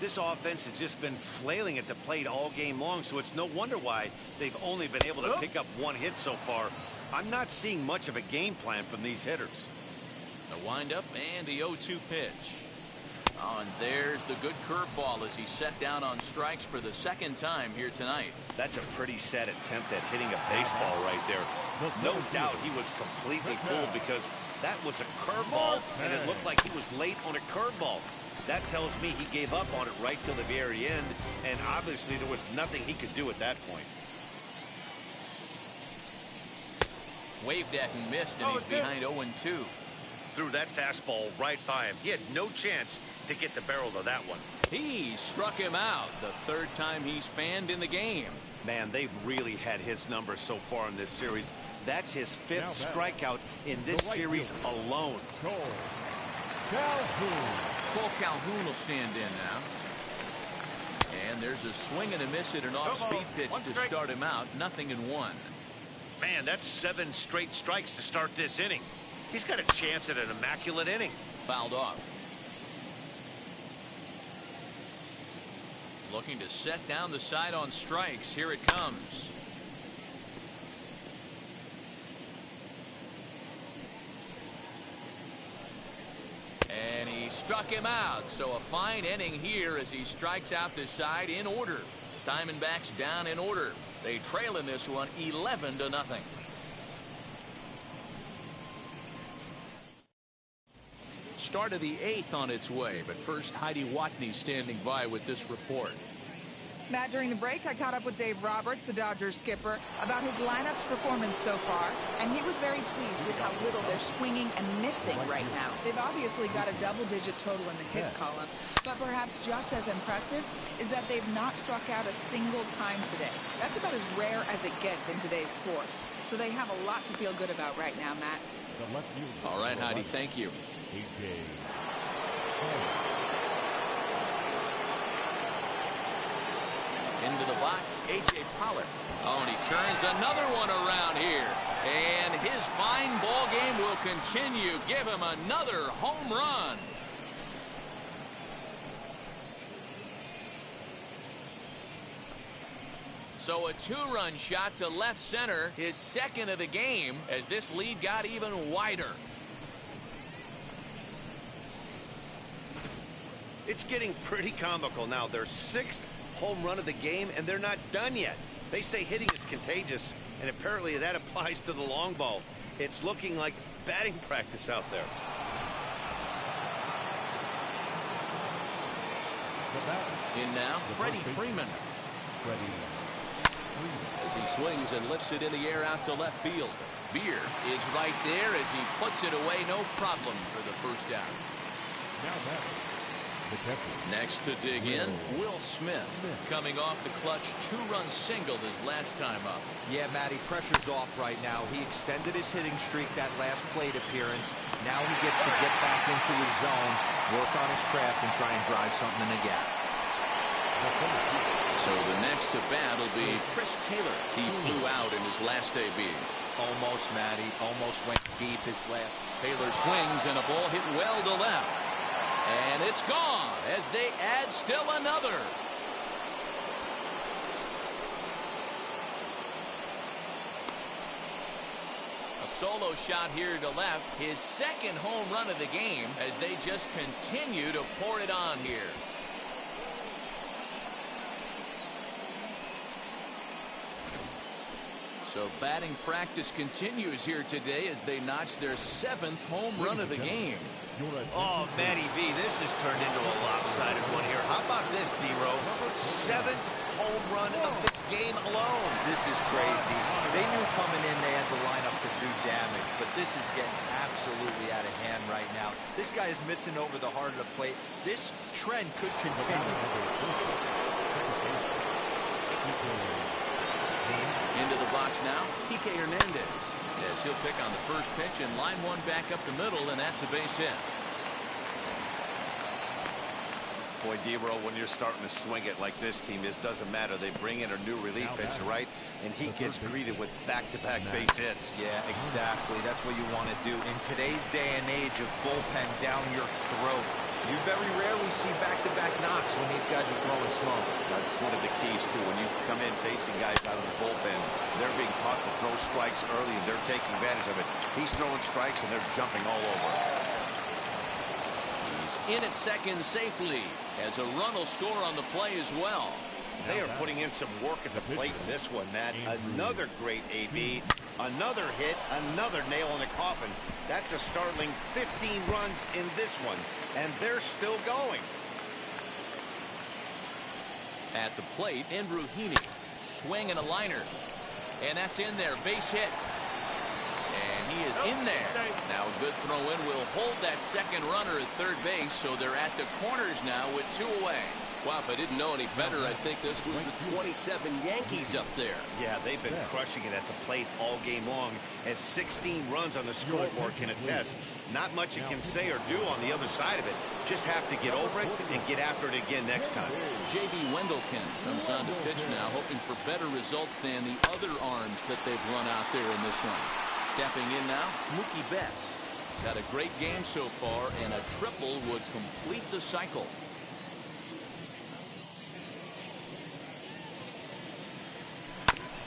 This offense has just been flailing at the plate all game long, so it's no wonder why they've only been able to pick up 1 hit so far. I'm not seeing much of a game plan from these hitters. The windup and the 0-2 pitch. Oh, and there's the good curveball as he set down on strikes for the 2nd time here tonight. That's a pretty sad attempt at hitting a baseball right there. No doubt he was completely fooled, because that was a curveball, and it looked like he was late on a curveball. That tells me he gave up on it right till the very end, and obviously there was nothing he could do at that point. Waved at and missed, and he's behind 0-2. Threw that fastball right by him. He had no chance to get the barrel of that one. He struck him out, the 3rd time he's fanned in the game. Man, they've really had his number so far in this series. That's his 5th strikeout in this series alone. Cole Calhoun. Cole Calhoun will stand in now. And there's a swing and a miss at an off-speed pitch to start him out. 0-1. Man, that's 7 straight strikes to start this inning. He's got a chance at an immaculate inning. Fouled off. Looking to set down the side on strikes. Here it comes. And he struck him out. So a fine inning here as he strikes out the side in order. Diamondbacks down in order. They trail in this one 11-0. Start of the 8th on its way, but first Heidi Watney standing by with this report. Matt, during the break, I caught up with Dave Roberts, the Dodgers skipper, about his lineup's performance so far, and he was very pleased with how little they're swinging and missing right now. They've obviously got a double-digit total in the hits column, but perhaps just as impressive is that they've not struck out a single time today. That's about as rare as it gets in today's sport. So they have a lot to feel good about right now, Matt. All right, Heidi, thank you. Into the box, A.J. Pollard. Oh, and he turns another one around here. And his fine ball game will continue. Give him another home run. So a two-run shot to left center, his second of the game, as this lead got even wider. It's getting pretty comical now. Their sixth home run of the game, and they're not done yet. They say hitting is contagious, and apparently that applies to the long ball. It's looking like batting practice out there. In now, Freddie Freeman. As he swings and lifts it in the air out to left field. Beer is right there as he puts it away, no problem for the first out. Next to dig in, Will Smith, coming off the clutch two-run single his last time up. Yeah, Matty, pressure's off right now. He extended his hitting streak that last plate appearance. Now he gets to get back into his zone, work on his craft, and try and drive something in the gap. So the next to bat will be Chris Taylor. He flew out in his last AB. Almost, Matty. Almost went deep his last. Taylor swings and a ball hit well to left. And it's gone as they add still another. A solo shot here to left. His second home run of the game as they just continue to pour it on here. So batting practice continues here today as they notch their seventh home run of the game. Oh, Matty V, this has turned into a lopsided one here. How about this, D-Row? Seventh home run of this game alone. This is crazy. They knew coming in they had the lineup to do damage, but this is getting absolutely out of hand right now. This guy is missing over the heart of the plate. This trend could continue. Into the box now, Kike Hernandez. Yes, he'll pick on the first pitch and line one back up the middle, and that's a base hit. Boy, D-Row, when you're starting to swing it like this team is, doesn't matter. They bring in a new relief pitcher, right? And he gets greeted with back-to-back base hits. Yeah, exactly. That's what you want to do. In today's day and age of bullpen down your throat, you very rarely see back-to-back knocks when these guys are throwing smoke. That's one of the keys, too. When you come in facing guys out of the bullpen, they're being taught to throw strikes early, and they're taking advantage of it. He's throwing strikes, and they're jumping all over. He's in at second safely, as a run will score on the play as well. They are putting in some work at the plate in this one, Matt. Another great AB, another hit, another nail in the coffin. That's a startling 15 runs in this one, and they're still going. At the plate, Andrew Heaney, swing and a liner. And that's in there, base hit. And he is in there. Now a good throw in will hold that second runner at third base, so they're at the corners now with two away. Wow, if I didn't know any better, I'd think this was the 27 Yankees up there. Yeah, they've been crushing it at the plate all game long, as 16 runs on the scoreboard can attest. Not much you can say or do on the other side of it. Just have to get over it and get after it again next time. J.B. Wendelken comes on to pitch now, hoping for better results than the other arms that they've run out there in this one. Stepping in now, Mookie Betts. He's had a great game so far, and a triple would complete the cycle.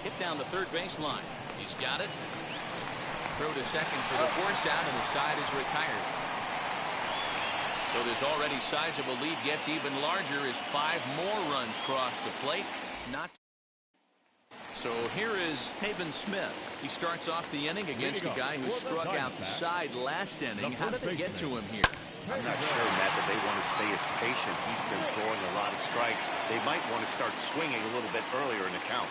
Hit down the third baseline. He's got it. Throw to second for the force out, and the side is retired. So this already sizable lead gets even larger as 5 more runs cross the plate. Not. So here is Haven Smith. He starts off the inning against a guy who struck out the side last inning. How did they get to him here? I'm not sure, Matt, that they want to stay as patient. He's been throwing a lot of strikes. They might want to start swinging a little bit earlier in the count.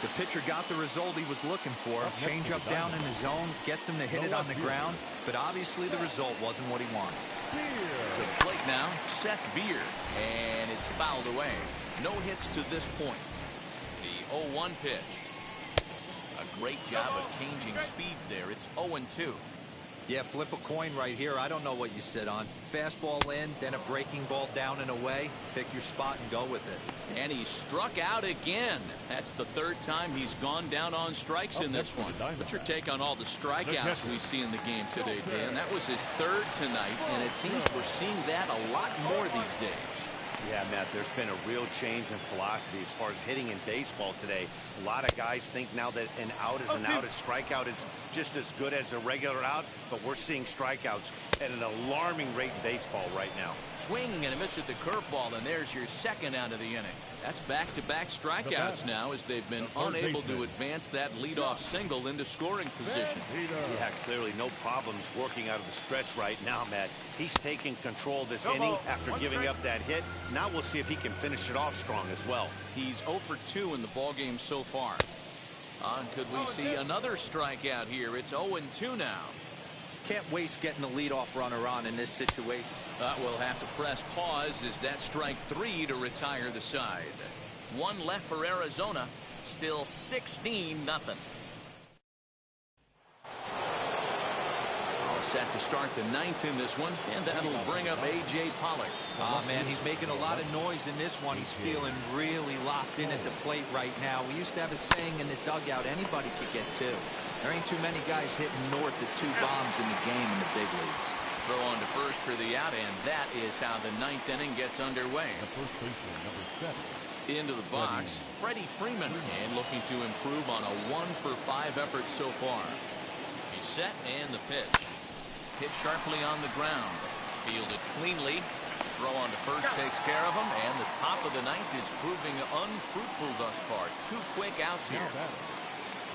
The pitcher got the result he was looking for. Change up down in the zone, gets him to hit it on the ground, but obviously the result wasn't what he wanted. The plate now, Seth Beer, and it's fouled away. No hits to this point. The 0-1 pitch. A great job of changing speeds there. It's 0-2. Yeah, flip a coin right here. I don't know what you sit on. Fastball in, then a breaking ball down and away. Pick your spot and go with it. And he struck out again. That's the third time he's gone down on strikes in this one. What's your take on all the strikeouts we see in the game today, Dan? That was his third tonight, and it seems we're seeing that a lot more these days. Yeah, Matt, there's been a real change in philosophy as far as hitting in baseball today. A lot of guys think now that an out is an out, a strikeout is just as good as a regular out, but we're seeing strikeouts at an alarming rate in baseball right now. Swinging and a miss at the curveball, and there's your second out of the inning. That's back-to-back strikeouts now as they've been unable to advance that leadoff single into scoring position. Yeah, clearly no problems working out of the stretch right now, Matt. He's taking control of this inning after giving up that hit. Now we'll see if he can finish it off strong as well. He's 0 for 2 in the ballgame so far. Could we see another strikeout here? It's 0-2 now. Can't waste getting a leadoff runner on in this situation. We'll have to press pause as that strike 3 to retire the side. One left for Arizona. Still 16-0. All set to start the 9th in this one, and that'll bring up A.J. Pollock. Man, he's making a lot of noise in this one. He's feeling really locked in at the plate right now. We used to have a saying in the dugout, anybody could get 2. There ain't too many guys hitting north of 2 bombs in the game in the big leagues. Throw on to first for the out, and that is how the 9th inning gets underway. The first baseman, number 7. Into the box, Freddie Freeman, and looking to improve on a 1 for 5 effort so far. He's set, and the pitch. Hit sharply on the ground. Fielded cleanly. Throw on to first takes care of him, and the top of the 9th is proving unfruitful thus far. 2 quick outs here.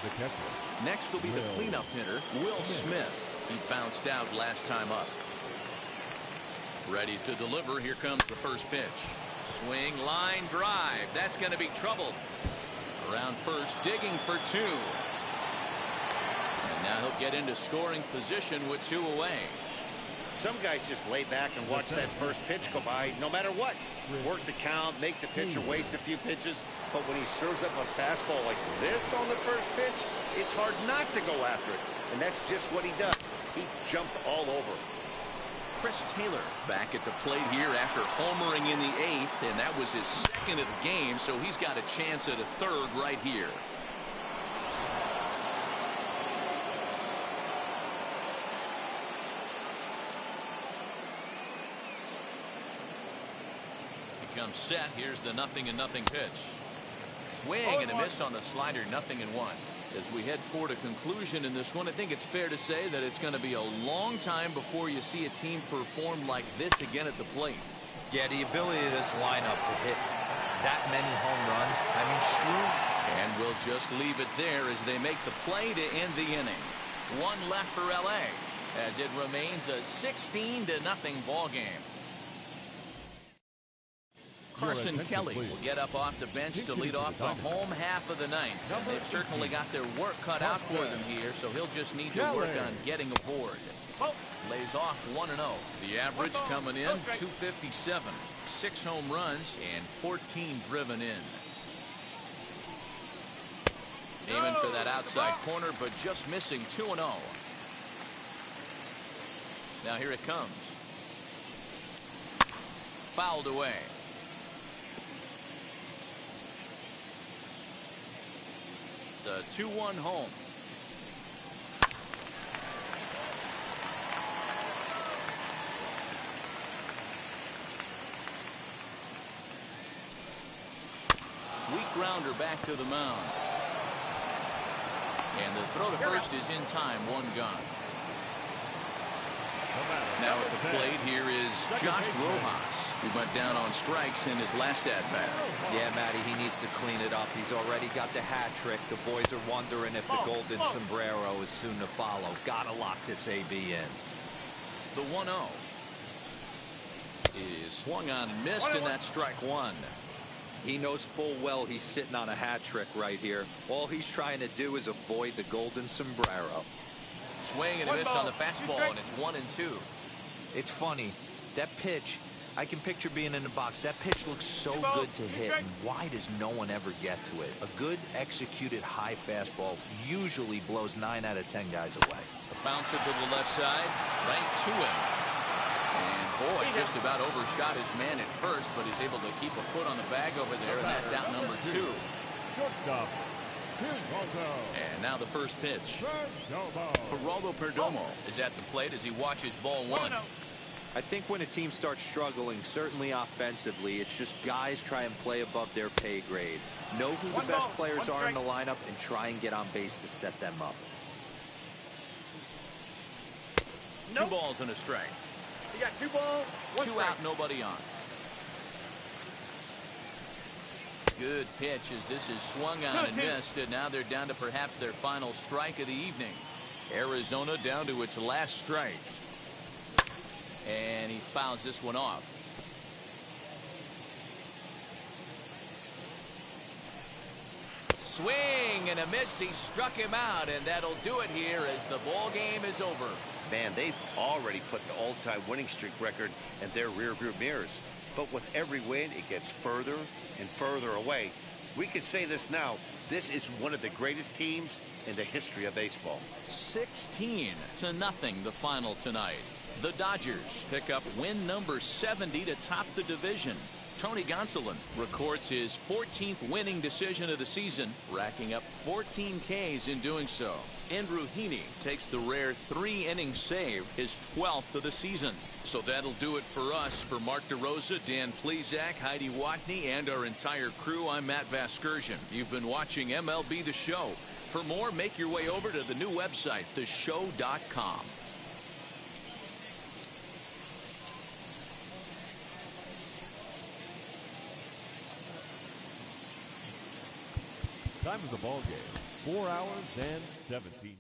The catcher. Next will be the cleanup hitter, Will Smith. He bounced out last time up. Ready to deliver. Here comes the first pitch. Swing, line drive. That's going to be trouble. Around first, digging for 2. And now he'll get into scoring position with 2 away. Some guys just lay back and watch that first pitch go by no matter what. Work the count, make the pitcher waste a few pitches. But when he serves up a fastball like this on the first pitch, it's hard not to go after it. And that's just what he does. He jumped all over. Chris Taylor back at the plate here after homering in the 8th, and that was his second of the game, so he's got a chance at a third right here. Comes set. Here's the 0-0 pitch. Swing and a miss on the slider. 0-1. As we head toward a conclusion in this one, I think it's fair to say that it's going to be a long time before you see a team perform like this again at the plate. Yeah, the ability of this lineup to hit that many home runs, I mean, Strew. And we'll just leave it there as they make the play to end the inning. 1 left for L.A. as it remains a 16-0 ball game. Carson Kelly will get up off the bench to lead off the home half of the 9th. And they've certainly got their work cut out for them here, so he'll just need to work on getting aboard. Lays off 1-0. The average coming in, 257. 6 home runs and 14 driven in. Aiming for that outside corner, but just missing 2-0. Now here it comes. Fouled away. The 2-1 home. Weak grounder back to the mound. And the throw to first is in time. 1 gone. Now at the plate here is Josh Rojas, who went down on strikes in his last at-bat. Yeah, Matty, he needs to clean it up. He's already got the hat trick. The boys are wondering if the golden sombrero is soon to follow. Gotta lock this AB in. The 1-0 is swung on and missed, and that's strike 1. He knows full well he's sitting on a hat trick right here. All he's trying to do is avoid the golden sombrero. Swing and a miss on the fastball, and it's 1-2. It's funny. That pitch, I can picture being in the box. That pitch looks so good to hit, and why does no one ever get to it? A good executed high fastball usually blows 9 out of 10 guys away. A bouncer to the left side, right to him. And boy, just about overshot his man at first, but he's able to keep a foot on the bag over there, and that's out number 2. Shortstop. And now the first pitch. Geraldo Perdomo is at the plate as he watches ball 1. I think when a team starts struggling, certainly offensively, it's just guys try and play above their pay grade. Know who the best players are in the lineup and try and get on base to set them up. 2 balls and a strike. You got 2 balls, 1 2 strike. out, nobody on. Good pitch as this is swung on and missed, and now they're down to perhaps their final strike of the evening. Arizona down to its last strike. And he fouls this one off. Swing and a miss. He struck him out, and that'll do it here as the ball game is over. Man, they've already put the all-time winning streak record in their rearview mirrors. But with every win, it gets further and further away. We could say this now. This is one of the greatest teams in the history of baseball. 16-0 the final tonight. The Dodgers pick up win number 70 to top the division. Tony Gonsolin records his 14th winning decision of the season, racking up 14 Ks in doing so. Andrew Heaney takes the rare 3-inning save, his 12th of the season. So that'll do it for us. For Mark DeRosa, Dan Plesac, Heidi Watney, and our entire crew, I'm Matt Vasgersian. You've been watching MLB The Show. For more, make your way over to the new website, theshow.com. Time of the ball game, 4 hours and 17.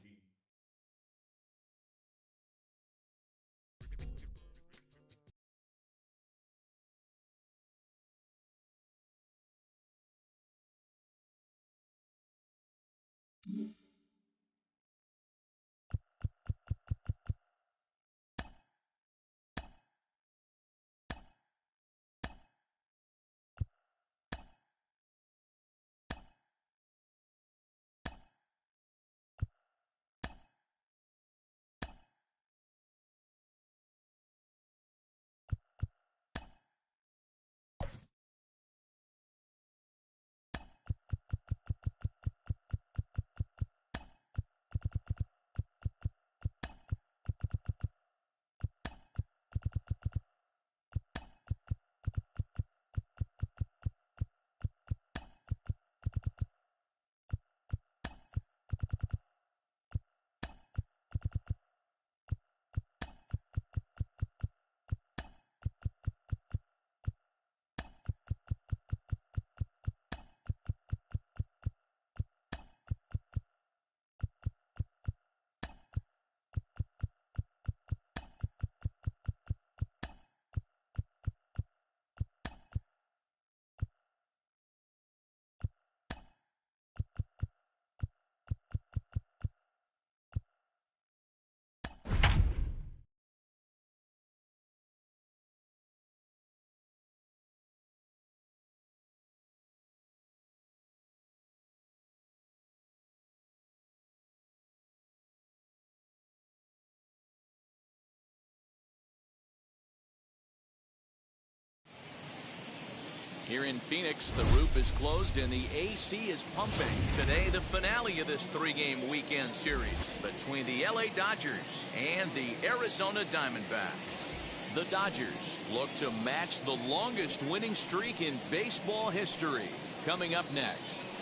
Here in Phoenix, the roof is closed and the AC is pumping. Today, the finale of this 3-game weekend series between the LA Dodgers and the Arizona Diamondbacks. The Dodgers look to match the longest winning streak in baseball history. Coming up next.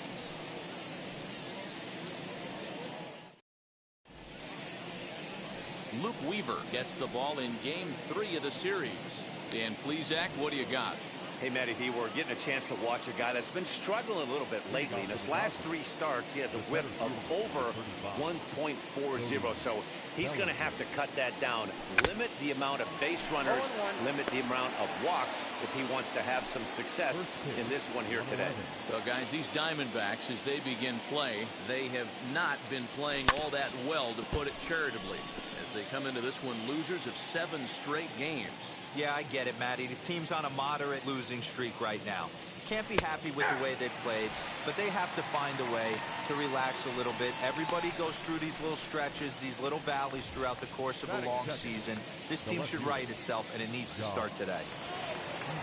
Luke Weaver gets the ball in Game 3 of the series. Dan Plesac, what do you got? Hey, Matty V, we're getting a chance to watch a guy that's been struggling a little bit lately. In his last 3 starts, he has a whip of over 1.40, so he's going to have to cut that down, limit the amount of base runners, limit the amount of walks if he wants to have some success in this one here today. Well, guys, these Diamondbacks, as they begin play, they have not been playing all that well, to put it charitably, as they come into this one losers of 7 straight games. Yeah, I get it, Matty. The team's on a moderate losing streak right now. Can't be happy with the way they've played, but they have to find a way to relax a little bit. Everybody goes through these little stretches, these little valleys throughout the course of a long season. This team should right itself, and it needs to start today.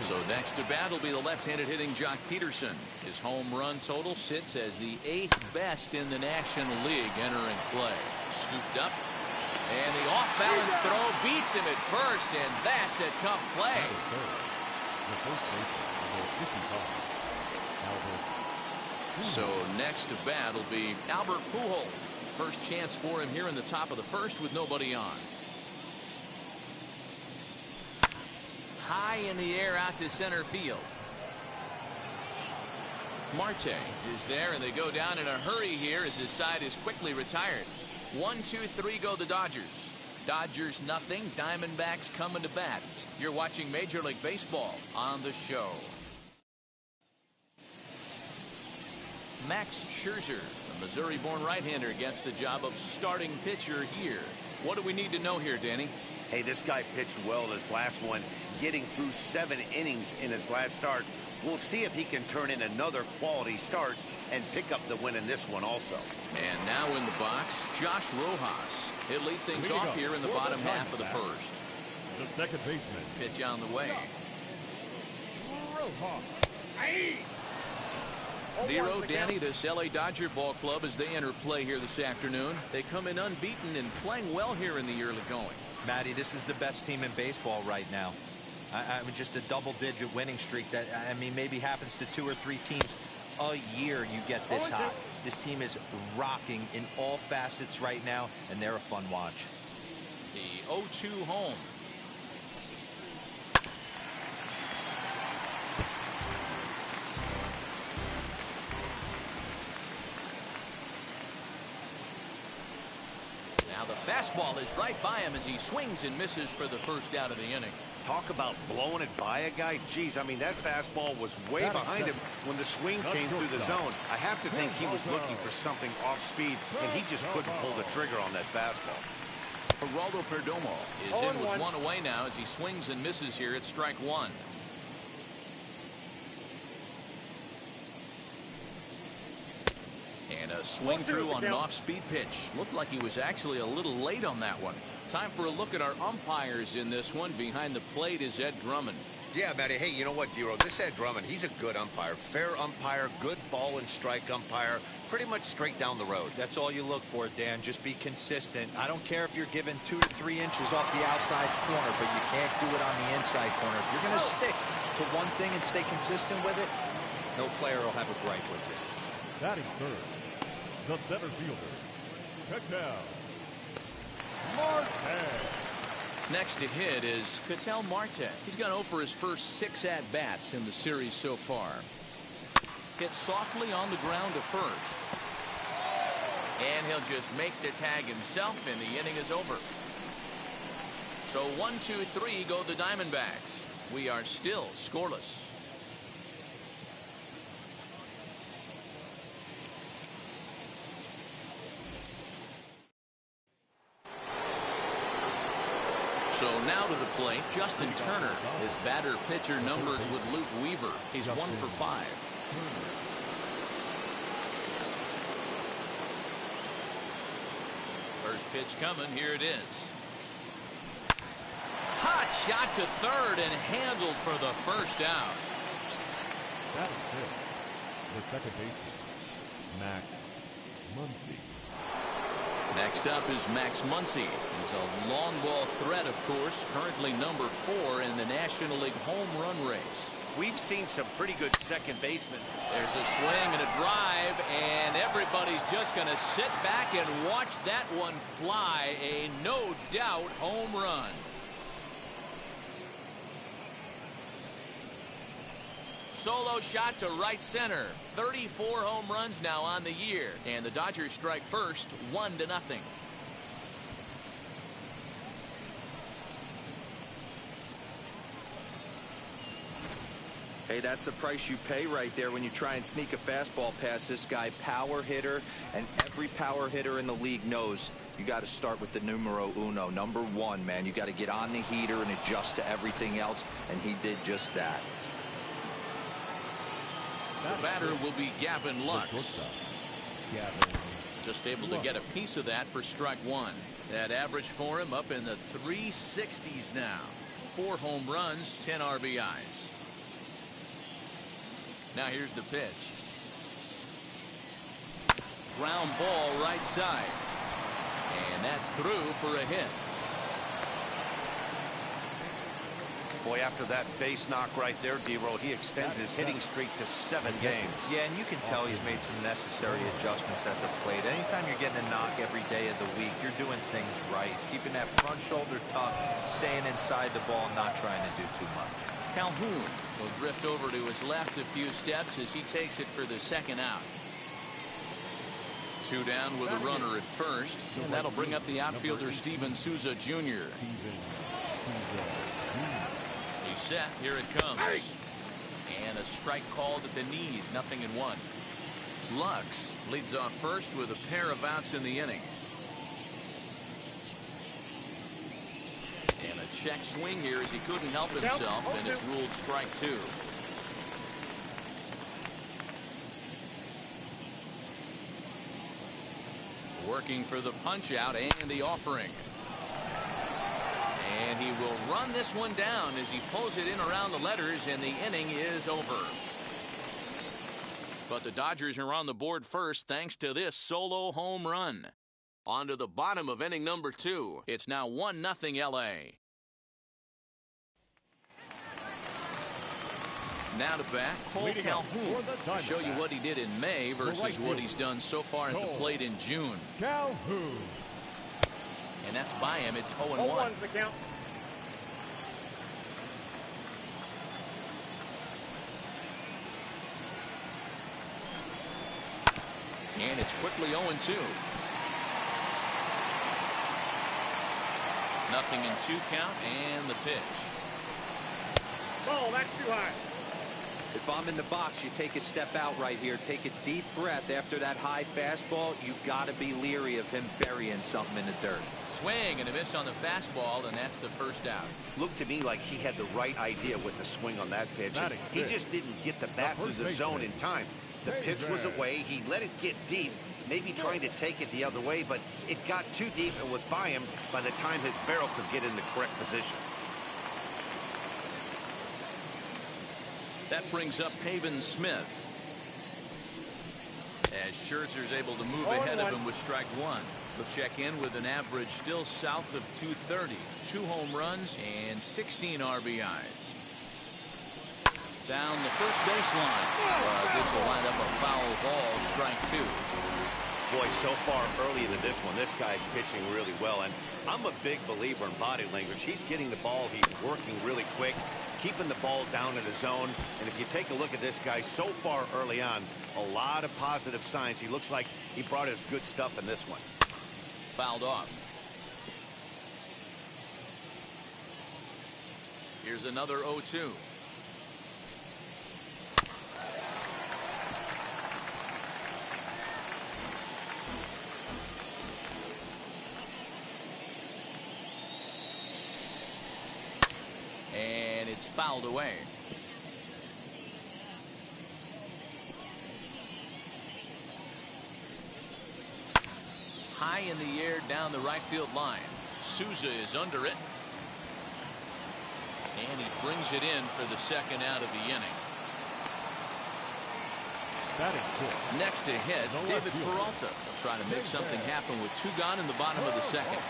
So next to bat will be the left-handed hitting Jock Peterson. His home run total sits as the 8th best in the National League entering play. Scooped up. And the off-balance throw beats him at first, and that's a tough play. So next to bat will be Albert Pujols. First chance for him here in the top of the first with nobody on. High in the air out to center field. Marte is there, and they go down in a hurry here as his side is quickly retired. 1, 2, 3 go the Dodgers. Dodgers nothing. Diamondbacks coming to bat. You're watching Major League Baseball on the show. Max Scherzer, the Missouri-born right-hander, gets the job of starting pitcher here. What do we need to know here, Danny? Hey, this guy pitched well in his last one, getting through 7 innings in his last start. We'll see if he can turn in another quality start and pick up the win in this one also. And now in the box, Josh Rojas. He'll lead things off here in the bottom half of the first. The second baseman. Pitch on the way. Vero, Danny, this LA Dodger ball club, as they enter play here this afternoon, they come in unbeaten and playing well here in the early going. Matty, this is the best team in baseball right now. I mean, just a double-digit winning streak that, I mean, maybe happens to 2 or 3 teams a year. You get this hot. This team is rocking in all facets right now, and they're a fun watch. The 0-2 home. Now the fastball is right by him as he swings and misses for the first out of the inning. Talk about blowing it by a guy. Geez, I mean, that fastball was way behind him when the swing came through the zone. I have to think he was looking for something off speed, and he just couldn't pull the trigger on that fastball. Geraldo Perdomo is in with 1 away now as he swings and misses here at strike 1. And a swing through on an off-speed pitch. Looked like he was actually a little late on that one. Time for a look at our umpires in this one. Behind the plate is Ed Drummond. Yeah, Matty. Hey, you know what, Dero? This Ed Drummond, he's a good umpire. Fair umpire, good ball and strike umpire. Pretty much straight down the road. That's all you look for, Dan. Just be consistent. I don't care if you're given 2 to 3 inches off the outside corner, but you can't do it on the inside corner. If you're going to stick to one thing and stay consistent with it, no player will have a gripe with it. Batting third, the center fielder, Ketel Marte. Next to hit is Ketel Marte. He's gone 0 for his first 6 at-bats in the series so far. Hit softly on the ground to first. And he'll just make the tag himself, and the inning is over. So 1, 2, 3 go the Diamondbacks. We are still scoreless. So now to the plate, Justin Turner. His batter-pitcher numbers with Luke Weaver. He's 1 for 5. First pitch coming. Here it is. Hot shot to third and handled for the first out. That is good. The second baseman, Max Muncy. Next up is Max Muncy. He's a long ball threat, of course, currently number 4 in the National League home run race. We've seen some pretty good second basemen. There's a swing and a drive, and everybody's just going to sit back and watch that one fly. A no-doubt home run. Solo shot to right center. 34 home runs now on the year. And the Dodgers strike first, 1-0. Hey, that's the price you pay right there when you try and sneak a fastball past this guy. Power hitter, and every power hitter in the league knows you got to start with the numero uno, number one, man. You got to get on the heater and adjust to everything else, and he did just that. The batter will be Gavin Lux. Just able to get a piece of that for strike one. That average for him up in the 360s now. 4 home runs, 10 RBIs. Now here's the pitch. Ground ball right side. And that's through for a hit. Boy, after that base knock right there, D-Roll, he extends his hitting streak to 7 games. Yeah, and you can tell he's made some necessary adjustments at the plate. Anytime you're getting a knock every day of the week, you're doing things right. He's keeping that front shoulder tucked, staying inside the ball, not trying to do too much. Calhoun will drift over to his left a few steps as he takes it for the second out. 2 down with a runner at first, and that'll bring up the outfielder Steven Souza Jr. He's set. Here it comes. And a strike called at the knees. 0-1. Lux leads off first with a pair of outs in the inning. And a check swing here as he couldn't help himself, and it's ruled strike 2. Working for the punch out and the offering. And he will run this one down as he pulls it in around the letters, and the inning is over. But the Dodgers are on the board first thanks to this solo home run. On to the bottom of inning number 2. It's now 1-0 LA. Now to bat, Cole Calhoun to show you what he did in May versus what he's done so far at the plate in June. Calhoun. And that's by him. It's 0-1. 0-1's the count. And it's quickly 0-2. 0-2 count and the pitch. Ball, that's too high. If I'm in the box, you take a step out right here. Take a deep breath after that high fastball. You got to be leery of him burying something in the dirt. Swing and a miss on the fastball, and that's the first out. Looked to me like he had the right idea with the swing on that pitch. He just didn't get the bat through the zone in time. The pitch was away. He let it get deep, maybe trying to take it the other way, but it got too deep and was by him by the time his barrel could get in the correct position. That brings up Pavin Smith. As Scherzer's able to move ahead of him with strike 1. He'll check in with an average still south of 230. 2 home runs and 16 RBIs. Down the first baseline. This will line up a foul ball, strike 2. Boy, so far early into this one, this guy's pitching really well, and I'm a big believer in body language. He's getting the ball, he's working really quick, keeping the ball down in the zone, and if you take a look at this guy so far early on, a lot of positive signs. He looks like he brought his good stuff in this one. Fouled off. Here's another 0-2. And it's fouled away. High in the air down the right field line. Souza is under it. And he brings it in for the second out of the inning. Next to hit, David Peralta will try to make something happen with 2 gone in the bottom of the second.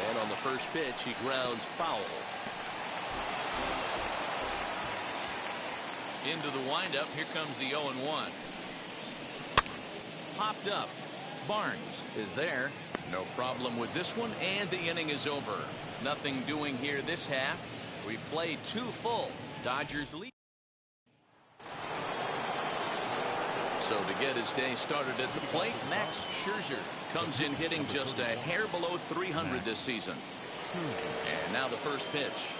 And on the first pitch, he grounds foul. Into the windup, here comes the 0-1. Popped up. Barnes is there. No problem with this one, and the inning is over. Nothing doing here this half. We played 2 full. Dodgers lead. So to get his day started at the plate, Max Scherzer comes in hitting just a hair below 300 this season. And now the first pitch.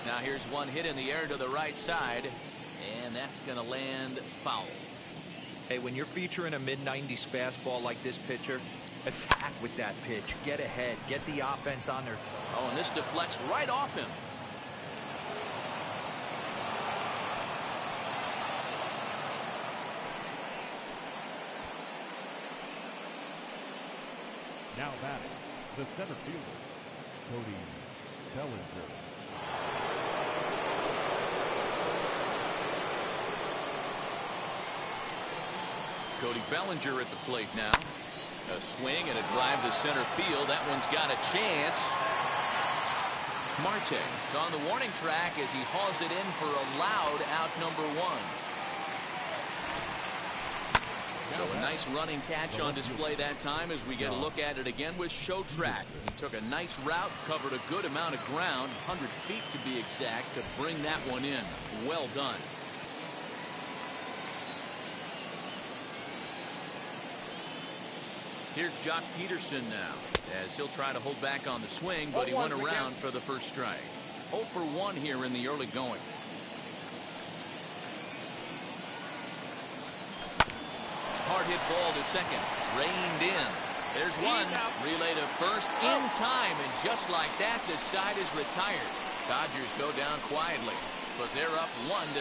Now here's one hit in the air to the right side, and that's going to land foul. Hey, when you're featuring a mid-90s fastball like this pitcher, attack with that pitch. Get ahead. Get the offense on their toes. Oh, and this deflects right off him. Now batting, the center fielder, Cody Bellinger. Cody Bellinger at the plate now. A swing and a drive to center field. That one's got a chance. Marte is on the warning track as he hauls it in for a loud out number one. So a nice running catch on display that time as we get a look at it again with Show Track. He took a nice route, covered a good amount of ground, 100 feet to be exact, to bring that one in. Well done. Here's Jock Peterson now, as he'll try to hold back on the swing, but he went around for the first strike. 0 for 1 here in the early going. Hard hit ball to second, reined in. There's one, relay to first in time, and just like that, the side is retired. Dodgers go down quietly, but they're up 1-0.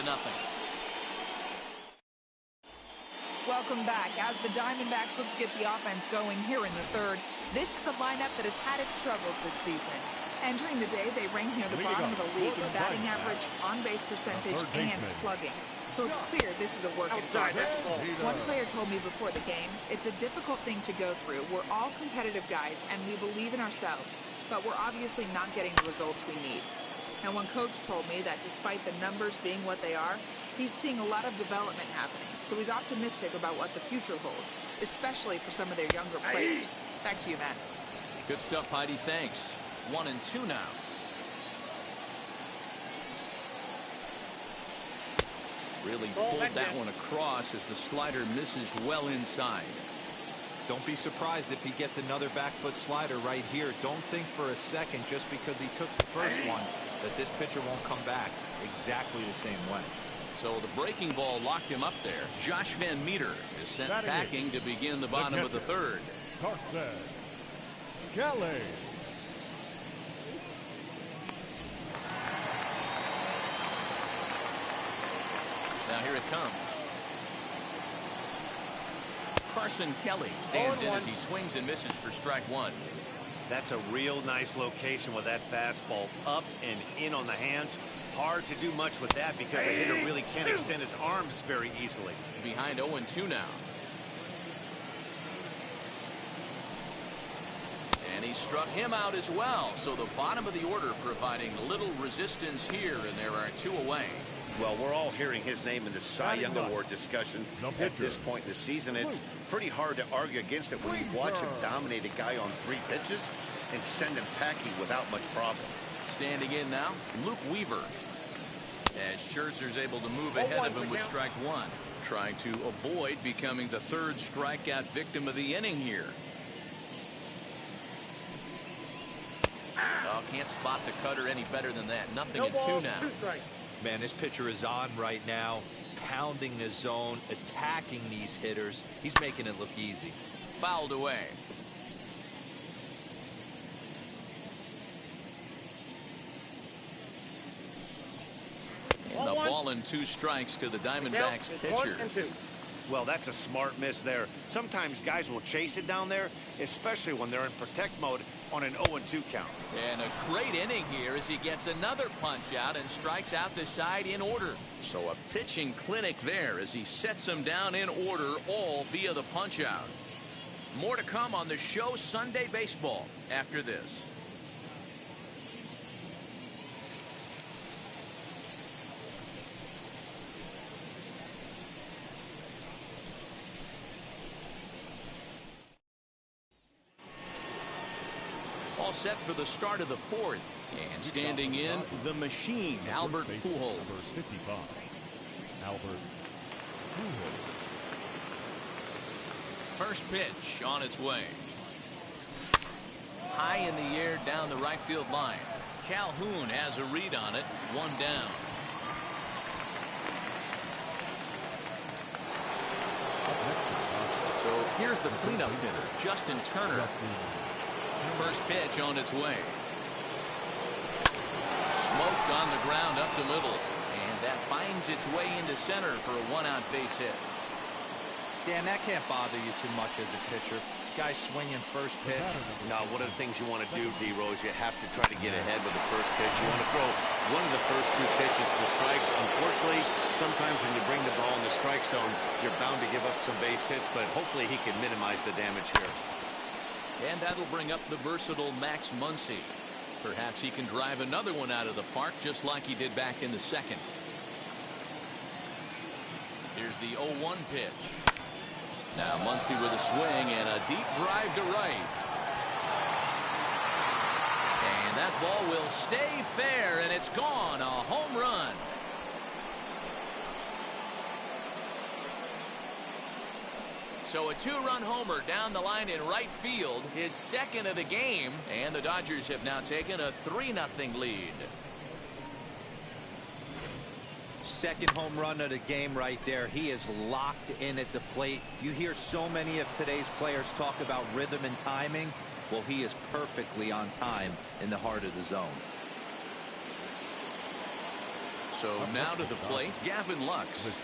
Welcome back. As the Diamondbacks look to get the offense going here in the third, this is the lineup that has had its struggles this season. Entering the day, they rank near the bottom of the league in batting average, on-base percentage, and slugging. So it's clear this is a work in progress. One player told me before the game, it's a difficult thing to go through. We're all competitive guys, and we believe in ourselves, but we're obviously not getting the results we need. And one coach told me that despite the numbers being what they are, he's seeing a lot of development happening. So he's optimistic about what the future holds, especially for some of their younger players. Back to you, Matt. Good stuff, Heidi. Thanks. 1-2 now. Really pulled that one across as the slider misses well inside. Don't be surprised if he gets another back foot slider right here. Don't think for a second, just because he took the first one, that this pitcher won't come back exactly the same way. So the breaking ball locked him up there. Josh Van Meter is sent packing to begin the bottom of the third. Carson Kelly. Now here it comes. Carson Kelly stands in as he swings and misses for strike one. That's a real nice location with that fastball up and in on the hands. Hard to do much with that because a hitter really can't extend his arms very easily. Behind 0-2 now. And he struck him out as well. So the bottom of the order providing little resistance here, and there are 2 away. Well, we're all hearing his name in the Cy Young Award discussion at this point in the season. It's pretty hard to argue against it when you watch him dominate a guy on 3 pitches and send him packing without much problem. Standing in now, Luke Weaver. As Scherzer's able to move ahead of him with strike one. Trying to avoid becoming the 3rd strikeout victim of the inning here. Oh, can't spot the cutter any better than that. Nothing in 2 now. Man, this pitcher is on right now, pounding the zone, attacking these hitters. He's making it look easy. Fouled away. And a ball and 2 strikes to the Diamondbacks pitcher. Well, that's a smart miss there. Sometimes guys will chase it down there, especially when they're in protect mode on an 0-2 count. And a great inning here as he gets another punch out and strikes out the side in order. So a pitching clinic there as he sets them down in order, all via the punch out. More to come on the show Sunday Baseball after this. all set for the start of the fourth. And standing in, the machine, Albert Pujols. Number 55, Albert Pujols. First pitch on its way. High in the air down the right field line. Calhoun has a read on it. One down. So here's the cleanup hitter, Justin Turner. First pitch on its way. Smoked on the ground up the middle. And that finds its way into center for a one-out base hit. Dan, that can't bother you too much as a pitcher. Guy swinging first pitch. Now, one of the things you want to do, D-Rose, you have to try to get ahead with the first pitch. You want to throw one of the first two pitches to strikes. Unfortunately, sometimes when you bring the ball in the strike zone, you're bound to give up some base hits, but hopefully he can minimize the damage here. And that'll bring up the versatile Max Muncy. Perhaps he can drive another one out of the park just like he did back in the second. Here's the 0-1 pitch. Now Muncy with a swing and a deep drive to right. And that ball will stay fair, and it's gone. A home run. So a two-run homer down the line in right field, his second of the game, and the Dodgers have now taken a 3-0 lead. Second home run of the game right there. He is locked in at the plate. You hear so many of today's players talk about rhythm and timing. Well, he is perfectly on time in the heart of the zone. So now to the plate, Gavin Lux.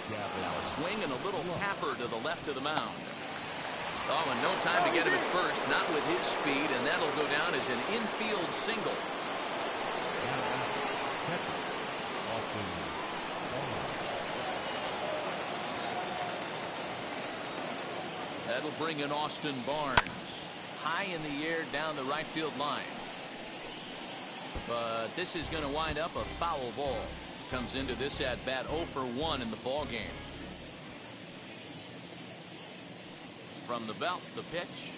Now a swing and a little tapper to the left of the mound. Oh, and no time to get him at first, not with his speed, and that'll go down as an infield single. That'll bring in Austin Barnes. High in the air down the right field line. But this is going to wind up a foul ball. Comes into this at bat 0 for 1 in the ball game. From the belt, the pitch.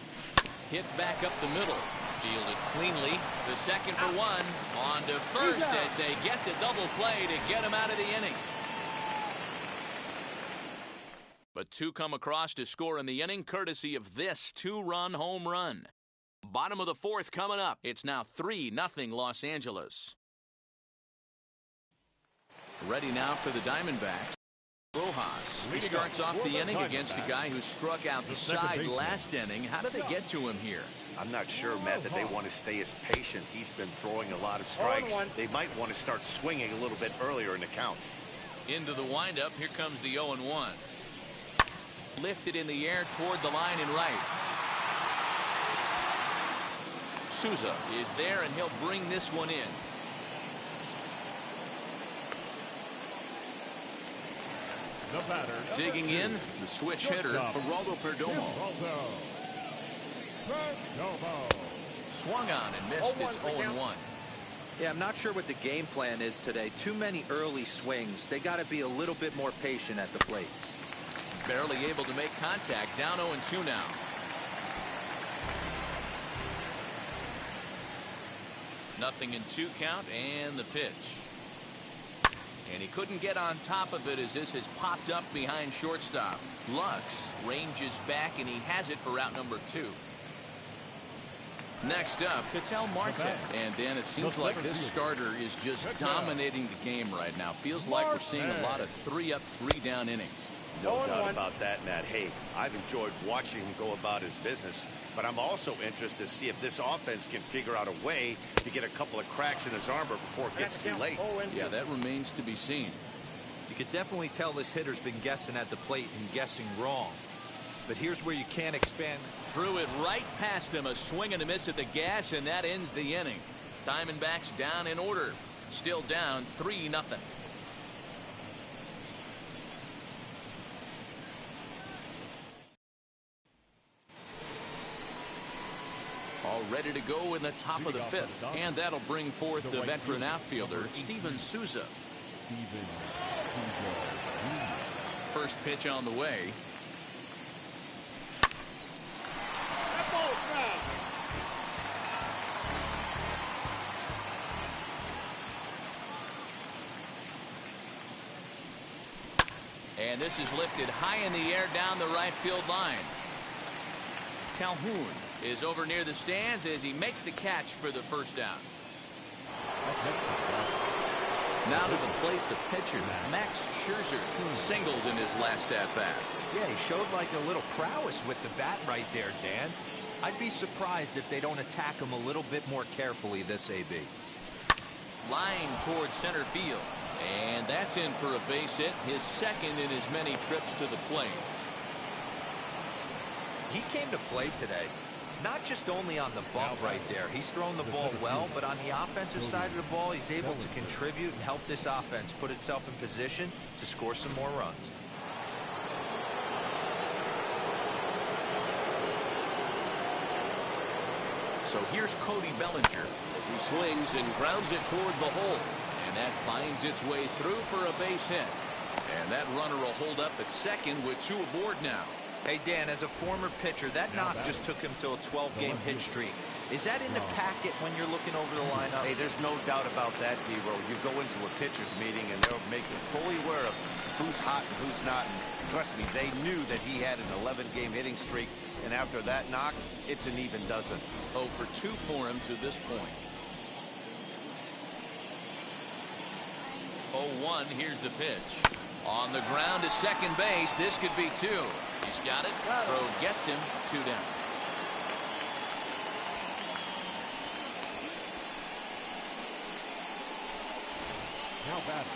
Hit back up the middle. Fielded cleanly. The second for 1. On to first as they get the double play to get him out of the inning. But two come across to score in the inning courtesy of this two-run home run. Bottom of the fourth coming up. It's now 3-0 Los Angeles. Ready now for the Diamondbacks. Rojas. He starts off the inning against a guy who struck out the side last inning. How did they get to him here? I'm not sure, Matt, that they want to stay as patient. He's been throwing a lot of strikes. They might want to start swinging a little bit earlier in the count. Into the windup. Here comes the 0-1. Lifted in the air toward the line and right. Souza is there, and he'll bring this one in. The batter, digging in, the switch hitter, Geraldo Perdomo. Swung on and missed. It's 0-1. Yeah, I'm not sure what the game plan is today. Too many early swings. They got to be a little bit more patient at the plate. Barely able to make contact. Down 0-2 now. Nothing in 2 count, and the pitch. And he couldn't get on top of it as this has popped up behind shortstop. Lux ranges back, and he has it for out number 2. Next up, Ketel Marte. And then it seems like this starter is just dominating the game right now. Feels like we're seeing a lot of 3-up, 3-down innings. No doubt about that, Matt. Hey, I've enjoyed watching him go about his business, but I'm also interested to see if this offense can figure out a way to get a couple of cracks in his armor before it gets too late. Yeah, that remains to be seen. You could definitely tell this hitter's been guessing at the plate and guessing wrong. But here's where you can't expand. Threw it right past him. A swing and a miss at the gas, and that ends the inning. Diamondbacks down in order. Still down 3-0. All ready to go in the top of the 5th. And that'll bring forth the veteran outfielder, Steven Souza. First pitch on the way. And this is lifted high in the air down the right field line. Calhoun is over near the stands as he makes the catch for the first down. Now to the plate, the pitcher, Max Scherzer, singled in his last at-bat. Yeah, he showed like a little prowess with the bat right there, Dan. I'd be surprised if they don't attack him a little bit more carefully this AB. Line towards center field. And that's in for a base hit, his second in as many trips to the plate. He came to play today, not just only on the bump right there. He's thrown the ball well, but on the offensive side of the ball, he's able to contribute and help this offense put itself in position to score some more runs. So here's Cody Bellinger as he swings and grounds it toward the hole. And that finds its way through for a base hit. And that runner will hold up at second with 2 aboard now. Hey, Dan, as a former pitcher, that knock just took him to a 12-game hit streak. Is that in the packet when you're looking over the lineup? Hey, there's no doubt about that, D-Row. You go into a pitcher's meeting, and they're making fully aware of who's hot and who's not. And trust me, they knew that he had an 11-game hitting streak. And after that knock, it's an even dozen. 0 for 2 for him to this point. 0-1, here's the pitch. On the ground to second base, this could be 2. He's got it. Throw gets him 2 down. Now batting.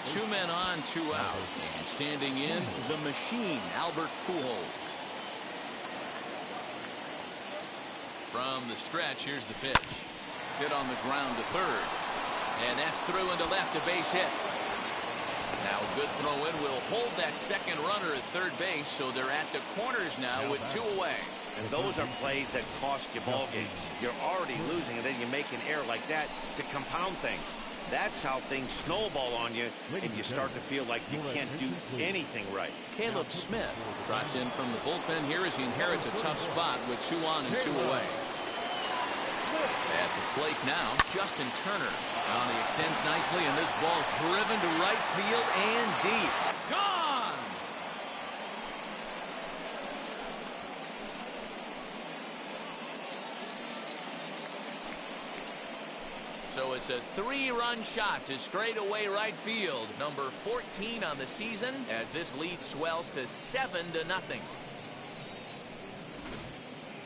2 men on, 2 out. And standing in, the machine, Albert Pujols. From the stretch, here's the pitch. Hit on the ground to third. And that's through into left, a base hit. Now a good throw in will hold that second runner at third base, so they're at the corners now with 2 away. And those are plays that cost you ball games. You're already losing, and then you make an error like that to compound things. That's how things snowball on you if you start to feel like you can't do anything right. Caleb Smith trots in from the bullpen here as he inherits a tough spot with 2 on and 2 away. At the plate now, Justin Turner. He extends nicely, and this ball driven to right field and deep. Gone! So it's a 3-run shot to straightaway right field. Number 14 on the season as this lead swells to 7-0.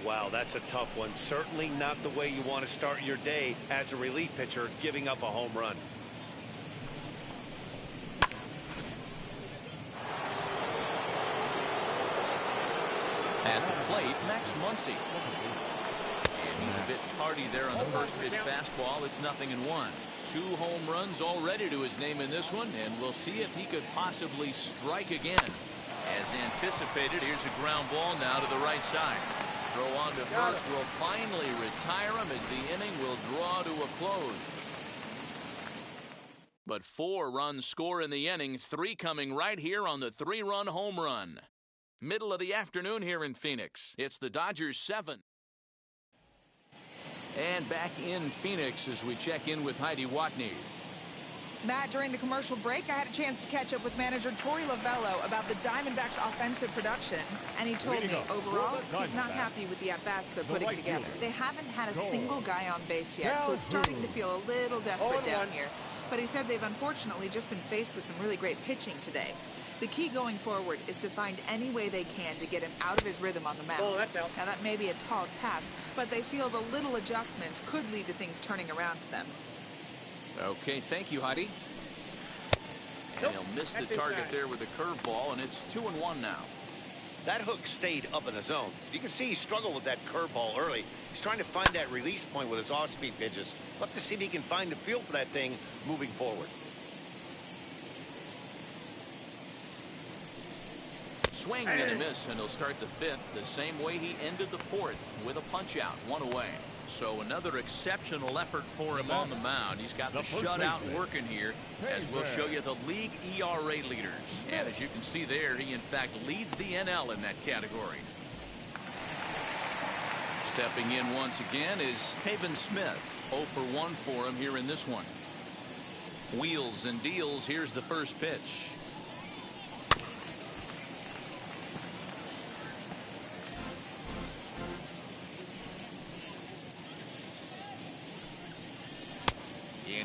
Wow, that's a tough one. Certainly not the way you want to start your day as a relief pitcher, giving up a home run. At the plate, Max Muncy. And he's a bit tardy there on the first pitch fastball. It's 0-1. 2 home runs already to his name in this one, and we'll see if he could possibly strike again. As anticipated, here's a ground ball now to the right side. Throw on to first will finally retire him as the inning will draw to a close. But 4 runs score in the inning, 3 coming right here on the 3-run home run. Middle of the afternoon here in Phoenix. It's the Dodgers 7. And back in Phoenix as we check in with Heidi Watney. Matt, during the commercial break, I had a chance to catch up with manager Torey Lovello about the Diamondbacks' offensive production. And he told me, overall, he's not happy with the at-bats they're putting together. They haven't had a single guy on base yet, so it's starting to feel a little desperate down here. But he said they've unfortunately just been faced with some really great pitching today. The key going forward is to find any way they can to get him out of his rhythm on the mound. Now, that may be a tall task, but they feel the little adjustments could lead to things turning around for them. Okay, thank you, Heidi. And he'll miss the target there with a curveball, and it's 2-1 now. That hook stayed up in the zone. You can see he struggled with that curveball early. He's trying to find that release point with his off-speed pitches. We'll have to see if he can find the feel for that thing moving forward. Swing and a miss, and he'll start the 5th the same way he ended the 4th with a punch-out, 1 away. So another exceptional effort for him on the mound. He's got the shutout working here, as we'll show you the league ERA leaders. And as you can see there, he in fact leads the NL in that category. Stepping in once again is Haven Smith. 0 for 1 for him here in this one. Wheels and deals. Here's the first pitch.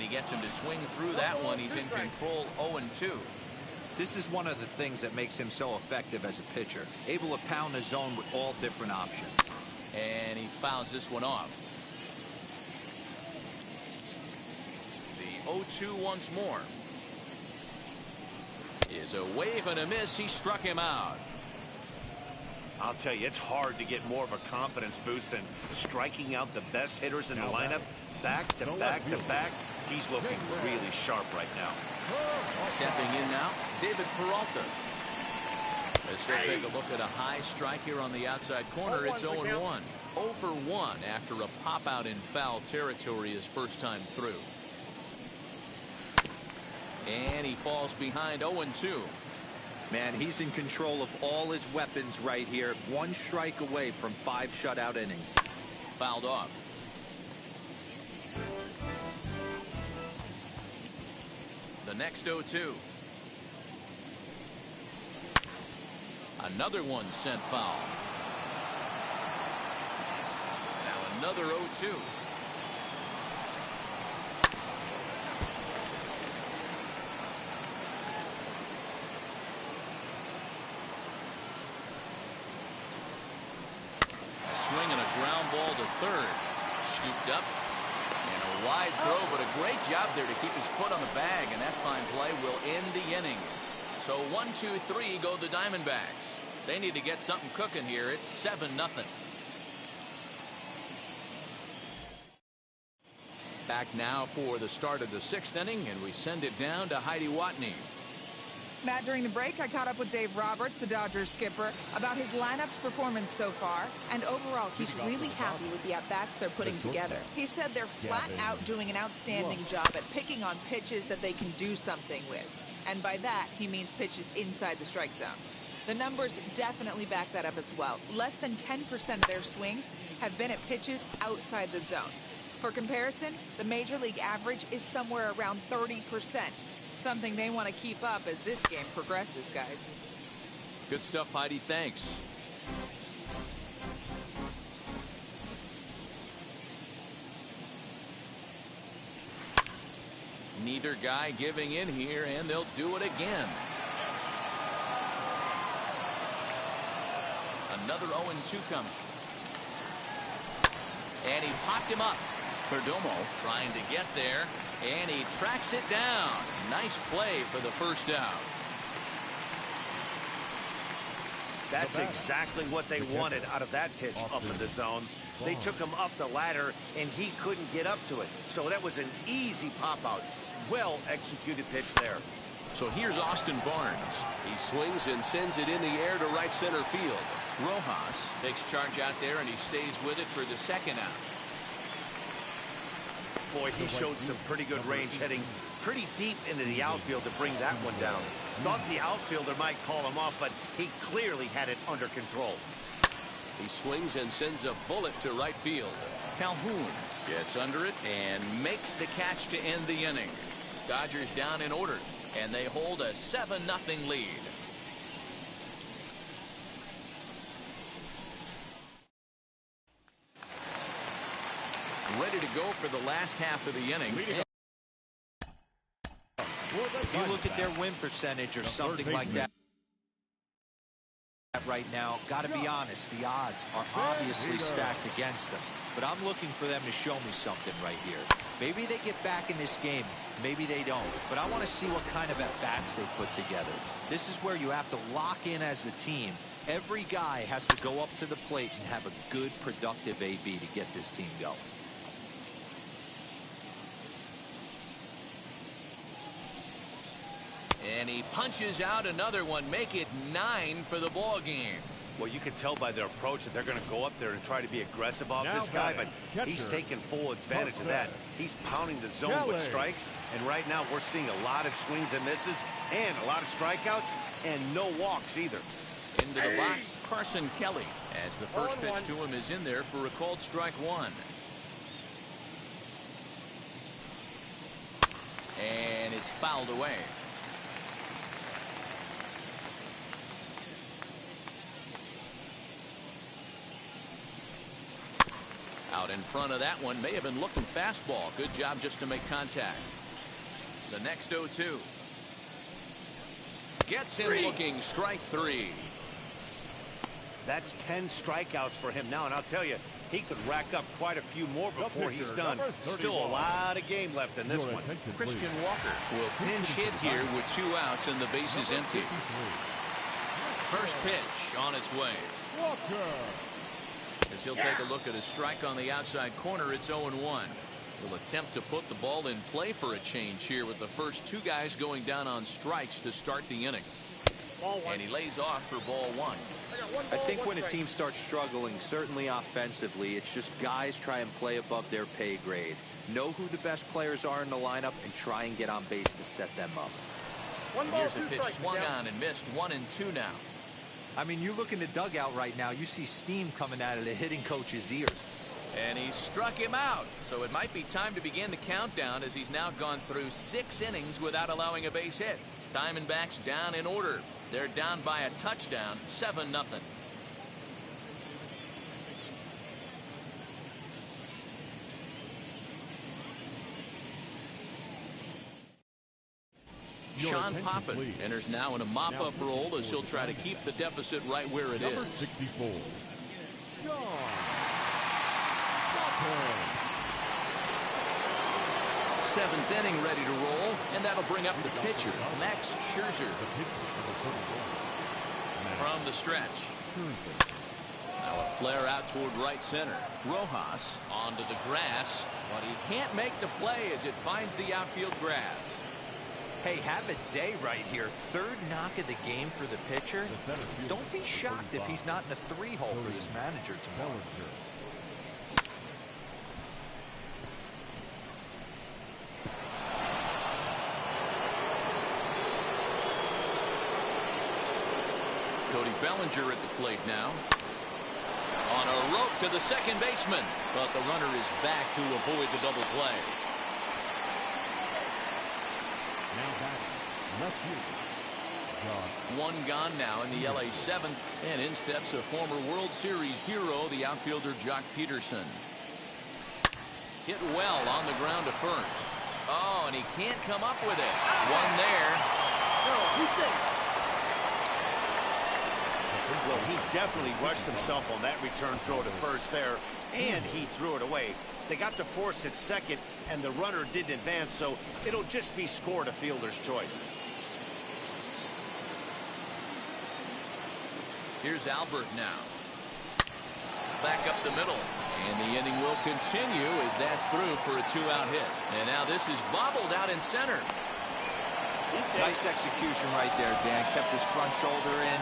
gets him to swing through that one. He's in control 0-2. This is one of the things that makes him so effective as a pitcher. Able to pound the zone with all different options. And he fouls this one off. The 0-2 once more. Is a wave and a miss. He struck him out. I'll tell you, it's hard to get more of a confidence boost than striking out the best hitters in the lineup. Back to back to back. He's looking really sharp right now. Stepping in now, David Peralta. As he'll take a look at a high strike here on the outside corner. It's 0-1. 0 for 1 after a pop out in foul territory his first time through. And he falls behind 0-2. Man, he's in control of all his weapons right here. 1 strike away from 5 shutout innings. Fouled off. The next 0-2. Another one sent foul. Now another 0-2. Swing and a ground ball to third. Scooped up. And a wide throw, but a great job there to keep his foot on the bag, and that fine play will end the inning. So 1-2-3 go the Diamondbacks. They need to get something cooking here. It's 7-0. Back now for the start of the 6th inning, and we send it down to Heidi Watney. Matt, during the break, I caught up with Dave Roberts, the Dodgers skipper, about his lineup's performance so far. And overall, he's really happy with the at-bats they're putting together. He said they're flat out doing an outstanding job at picking on pitches that they can do something with. And by that, he means pitches inside the strike zone. The numbers definitely back that up as well. Less than 10% of their swings have been at pitches outside the zone. For comparison, the Major League average is somewhere around 30%. Something they want to keep up as this game progresses, guys. Good stuff, Heidi. Thanks. Neither guy giving in here, and they'll do it again. Another 0-2 coming. And he popped him up. Perdomo trying to get there, and he tracks it down. Nice play for the first out. That's exactly what they wanted out of that pitch up in the zone. They took him up the ladder, and he couldn't get up to it. So that was an easy pop-out. Well-executed pitch there. So here's Austin Barnes. He swings and sends it in the air to right center field. Rojas takes charge out there, and he stays with it for the second out. Boy, he showed some pretty good range, heading pretty deep into the outfield to bring that one down. Thought the outfielder might call him off, but he clearly had it under control. He swings and sends a bullet to right field. Calhoun gets under it and makes the catch to end the inning. Dodgers down in order, and they hold a 7-0 lead. Ready to go for the last half of the inning. If you look at their win percentage or something like that right now, got to be honest, the odds are obviously stacked against them. But I'm looking for them to show me something right here. Maybe they get back in this game, maybe they don't. But I want to see what kind of at-bats they put together. This is where you have to lock in as a team. Every guy has to go up to the plate and have a good, productive AB to get this team going. And he punches out another one, make it 9 for the ball game. Well, you can tell by their approach that they're going to go up there and try to be aggressive off this guy, but he's taking full advantage of that. He's pounding the zone with strikes, and right now we're seeing a lot of swings and misses and a lot of strikeouts and no walks either. Into the box, Carson Kelly, as the first pitch to him is in there for a called strike one. And it's fouled away. Out in front of that one, may have been looking fastball. Good job just to make contact. The next 0-2. Gets him looking, strike 3. That's 10 strikeouts for him now, and I'll tell you, he could rack up quite a few more before he's done. Still a lot of game left in this one. Christian Walker will pinch hit here with 2 outs and the bases empty. First pitch on its way. As he'll take a look at his strike on the outside corner, it's 0-1. He'll attempt to put the ball in play for a change here with the first 2 guys going down on strikes to start the inning. And he lays off for ball 1. I think when a team starts struggling, certainly offensively, it's just guys try and play above their pay grade. Know who the best players are in the lineup and try and get on base to set them up. Here's a pitch swung on and missed. 1-2 now. I mean, you look in the dugout right now, you see steam coming out of the hitting coach's ears. And he struck him out. So it might be time to begin the countdown as he's now gone through 6 innings without allowing a base hit. Diamondbacks down in order. They're down by a touchdown, 7-0. Sean Poppin enters now in a mop-up role as he'll try to keep the deficit right where it is. 64. Sean. 7th inning ready to roll, and that'll bring up the pitcher, Max Scherzer. From the stretch. Now a flare out toward right center. Rojas onto the grass, but he can't make the play as it finds the outfield grass. Hey, have a day right here. 3rd knock of the game for the pitcher. Don't be shocked if he's not in a 3-hole for this manager tomorrow. Cody Bellinger at the plate now. On a rope to the second baseman, but the runner is back to avoid the double play. One gone now in the LA 7th, and in steps a former World Series hero, the outfielder Jock Peterson. Hit well on the ground to first. Oh, and he can't come up with it. One there. Well, he definitely rushed himself on that return throw to first there, and he threw it away. They got to force at second, and the runner didn't advance, so it'll just be scored a fielder's choice. Here's Albert now. Back up the middle, and the inning will continue as that's through for a 2-out hit. And now this is bobbled out in center. Nice execution right there, Dan. Kept his front shoulder in,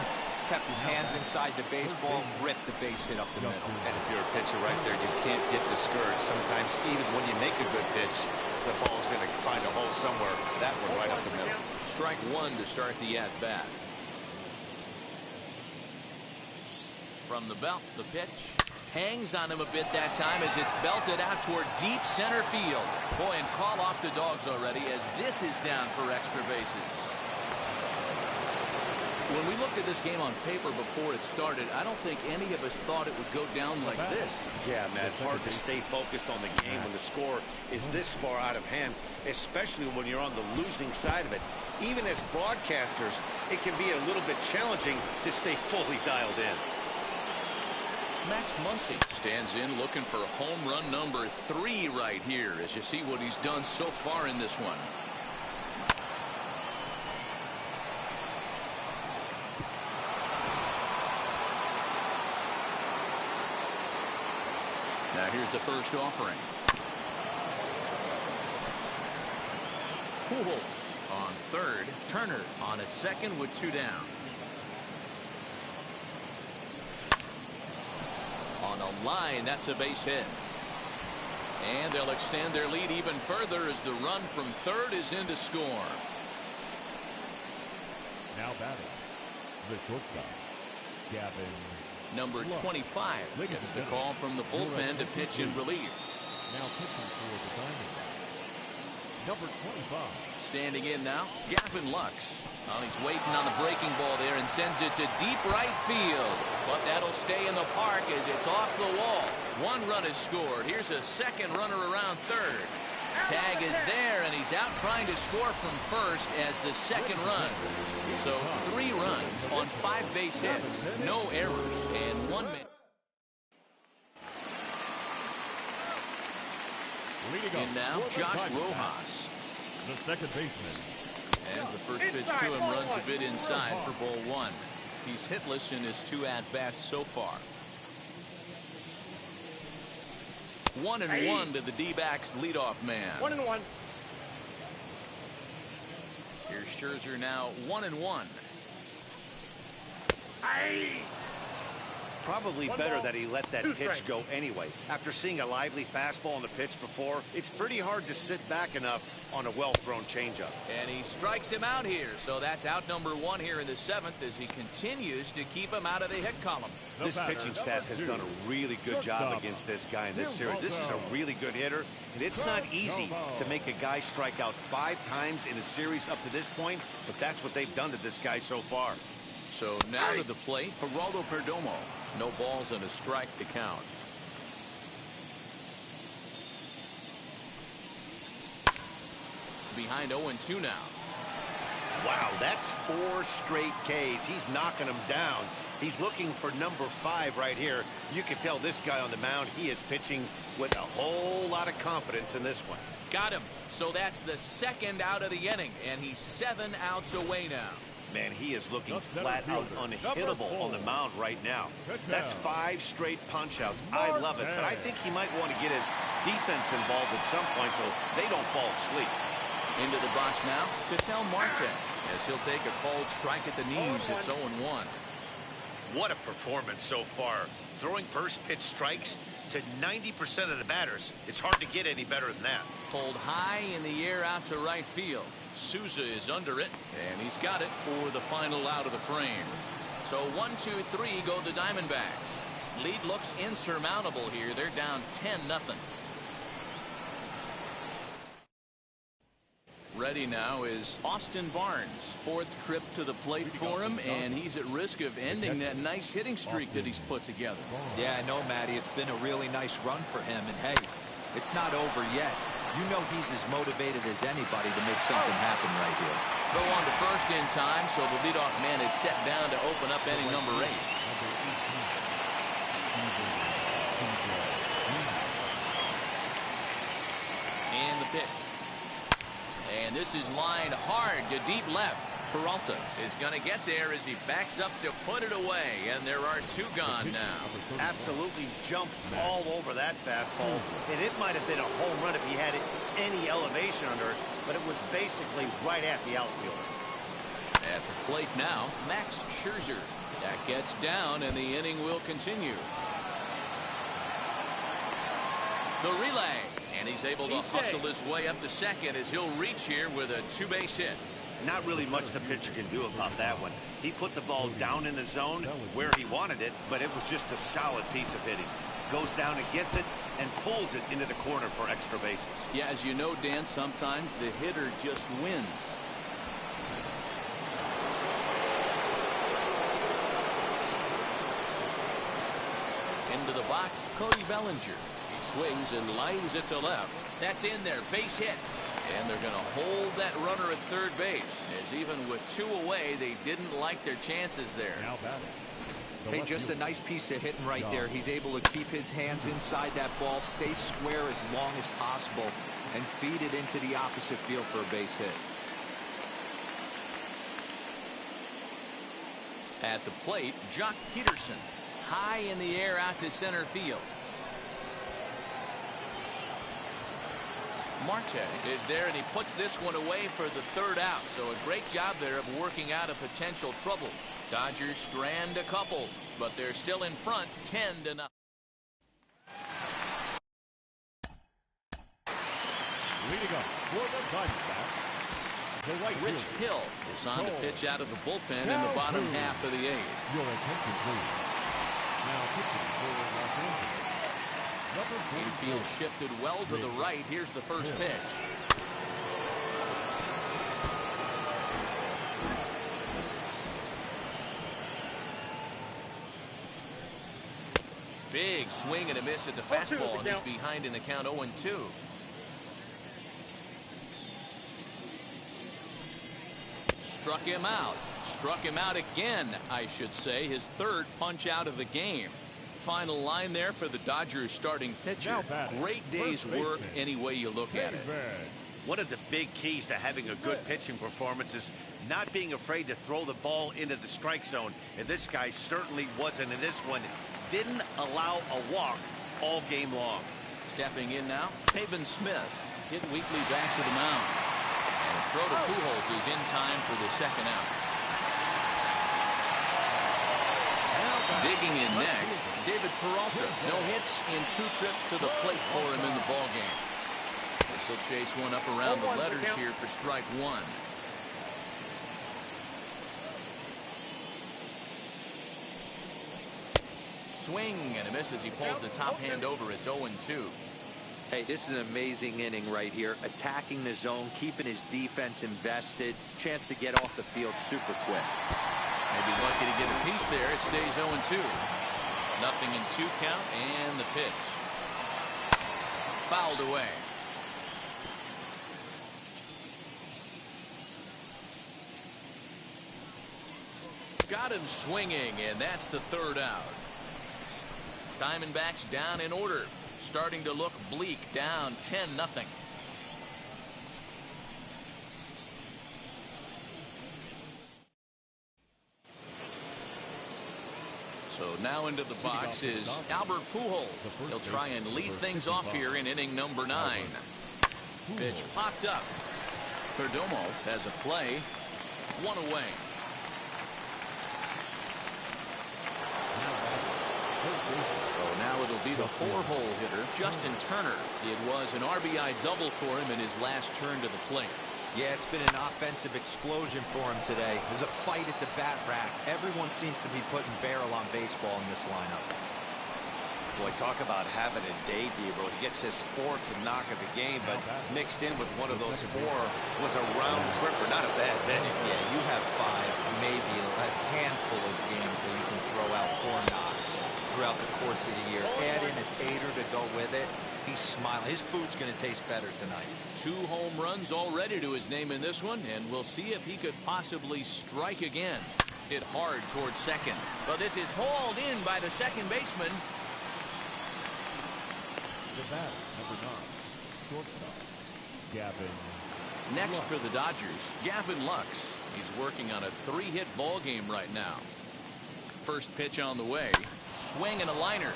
kept his hands inside the baseball, and ripped the base hit up the middle. And if you're a pitcher right there, you can't get discouraged. Sometimes even when you make a good pitch, the ball's going to find a hole somewhere. That one right up the middle. Strike 1 to start the at-bat. From the belt, the pitch hangs on him a bit that time as it's belted out toward deep center field. Boy, and call off the Dogs already as this is down for extra bases. When we looked at this game on paper before it started, I don't think any of us thought it would go down like this. Yeah, Matt, it's hard to stay focused on the game when the score is this far out of hand, especially when you're on the losing side of it. Even as broadcasters, it can be a little bit challenging to stay fully dialed in. Max Muncy stands in looking for home run number 3 right here as you see what he's done so far in this one. Now here's the first offering. Pujols on third. Turner on at second with 2 down. On a line, that's a base hit. And they'll extend their lead even further as the run from third is in to score. Now batting, the shortstop, Gavin. Number 25 gets the call from the bullpen to pitch in relief. Now pitching for the Diamondbacks, number 25. Standing in now, Gavin Lux. Well, he's waiting on the breaking ball there and sends it to deep right field. But that'll stay in the park as it's off the wall. One run is scored. Here's a second runner around third. Tag is there, and he's out trying to score from first as the second run. So 3 runs on 5 base hits, no errors, and 1 minute. And now Josh Rojas, the second baseman. as the first pitch to him runs a bit inside for ball 1. He's hitless in his 2 at-bats so far. 1-1 to the D-backs leadoff man. 1-1. Here's Scherzer now 1-1. Probably better that he let that pitch go anyway. After seeing a lively fastball on the pitch before, it's pretty hard to sit back enough on a well-thrown changeup. And he strikes him out here, so that's out number 1 here in the 7th as he continues to keep him out of the hit column. This pitching staff has done a really good job against this guy in this series. This is a really good hitter, and it's not easy to make a guy strike out 5 times in a series up to this point, but that's what they've done to this guy so far. So now to the plate, Geraldo Perdomo. No balls and a strike to count. Behind 0-2 now. Wow, that's 4 straight Ks. He's knocking them down. He's looking for number 5 right here. You can tell this guy on the mound, he is pitching with a whole lot of confidence in this one. Got him. So that's the 2nd out of the inning, and he's 7 outs away now. Man, he is looking flat out unhittable on the mound right now. That's 5 straight punch outs. I love it, but I think he might want to get his defense involved at some point so they don't fall asleep. Into the box now, Ketel Marte, as he'll take a called strike at the knees. It's 0-1. What a performance so far. Throwing first pitch strikes to 90% of the batters. It's hard to get any better than that. Pulled high in the air out to right field. Souza is under it, and he's got it for the final out of the frame. So 1-2-3 go the Diamondbacks. Lead looks insurmountable here. They're down 10-0. Ready now is Austin Barnes. 4th trip to the plate for him, and he's at risk of ending that nice hitting streak that he's put together. Yeah, I know, Matty. It's been a really nice run for him, and hey, it's not over yet. You know he's as motivated as anybody to make something happen right here. Throw on to first in time, so the leadoff man is set down to open up inning number 8. And the pitch. And this is lined hard to deep left. Peralta is going to get there as he backs up to put it away, and there are 2 gone now. Absolutely jumped all over that fastball, and it might have been a home run if he had any elevation under it, but it was basically right at the outfielder. At the plate now, Max Scherzer. That gets down, and the inning will continue. The relay, and he's able to hustle his way up to second as he'll reach here with a 2-base hit. Not really much the pitcher can do about that one. He put the ball down in the zone where he wanted it, but it was just a solid piece of hitting. Goes down and gets it and pulls it into the corner for extra bases. Yeah, as you know, Dan, sometimes the hitter just wins. Into the box, Cody Bellinger. He swings and lines it to left. That's in there, base hit. And they're going to hold that runner at third base, as even with 2 away, they didn't like their chances there. Hey, just a nice piece of hitting right there. He's able to keep his hands inside that ball, stay square as long as possible, and feed it into the opposite field for a base hit. At the plate, Jock Peterson. High in the air out to center field. Marte is there, and he puts this one away for the 3rd out. So a great job there of working out a potential trouble. Dodgers strand a couple, but they're still in front 10-0. Leading up for the Diamondbacks, the right Rich Hill is on to pitch out of the bullpen in the bottom half of the 8th. Your attention, please. Now pitching for Los Angeles. Infield shifted well to the right. Here's the first pitch. big swing and a miss at the fastball, and he's behind in the count 0-2. Struck him out. Struck him out again, I should say. His third punch out of the game. Final line there for the Dodgers starting pitcher. Great day's work any way you look at it. One of the big keys to having a good pitching performance is not being afraid to throw the ball into the strike zone. And this guy certainly wasn't in this one. Didn't allow a walk all game long. Stepping in now, Pavin Smith hit weakly back to the mound. And the throw to Pujols is in time for the second out. Digging in next, David Peralta. No hits in 2 trips to the plate for him in the ballgame. This will chase one up around the letters here for strike 1. Swing and a miss as he pulls the top hand over. It's 0-2. Hey, this is an amazing inning right here. Attacking the zone, keeping his defense invested. Chance to get off the field super quick. Maybe lucky to get a piece there. It stays 0-2. Nothing in 2 count, and the pitch. Fouled away. Got him swinging, and that's the 3rd out. Diamondbacks down in order. Starting to look bleak, down 10-0. So now into the box is Albert Pujols. He'll try and lead things off here in inning number 9. Pitch popped up. Perdomo has a play. 1 away. So now it'll be the 4-hole hitter, Justin Turner. It was an RBI double for him in his last turn to the plate. Yeah, it's been an offensive explosion for him today. There's a fight at the bat rack. Everyone seems to be putting barrel on baseball in this lineup. Boy, talk about having a day, Gabriel. He gets his 4th knock of the game, but mixed in with one of those 4 was a round tripper. Not a bad day. Yeah, you have 5, maybe a handful of games that you can throw out 4 knocks throughout the course of the year. Add in a tater to go with it. He's smiling. His food's going to taste better tonight. 2 home runs already to his name in this one, and we'll see if he could possibly strike again. Hit hard towards second. But this is hauled in by the second baseman. The bat, number 9, shortstop, Gavin. Next for the Dodgers, Gavin Lux. He's working on a 3-hit ball game right now. First pitch on the way. Swing and a liner.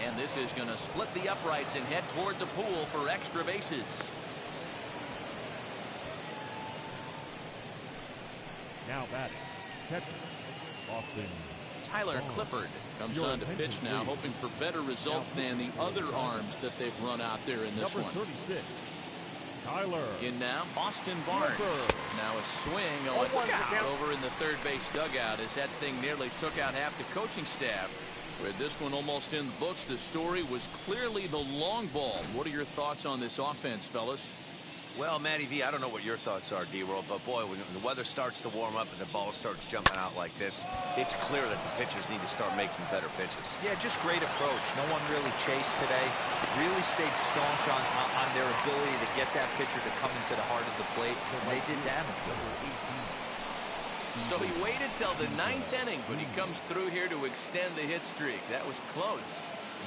And this is going to split the uprights and head toward the pool for extra bases. Now batting, catcher, Austin. Tyler Clippard comes on to pitch now, hoping for better results than the other arms that they've run out there in this one. Number 36, Tyler. In now, Austin Barnes. Now a swing over in the third base dugout as that thing nearly took out half the coaching staff. With this one almost in the books, the story was clearly the long ball. What are your thoughts on this offense, fellas? Well, Matty V, I don't know what your thoughts are, D-Roll, but boy, when the weather starts to warm up and the ball starts jumping out like this, it's clear that the pitchers need to start making better pitches. Yeah, just great approach. No one really chased today. Really stayed staunch on their ability to get that pitcher to come into the heart of the plate, and they did damage with it. So he waited till the 9th inning, but he comes through here to extend the hit streak. That was close.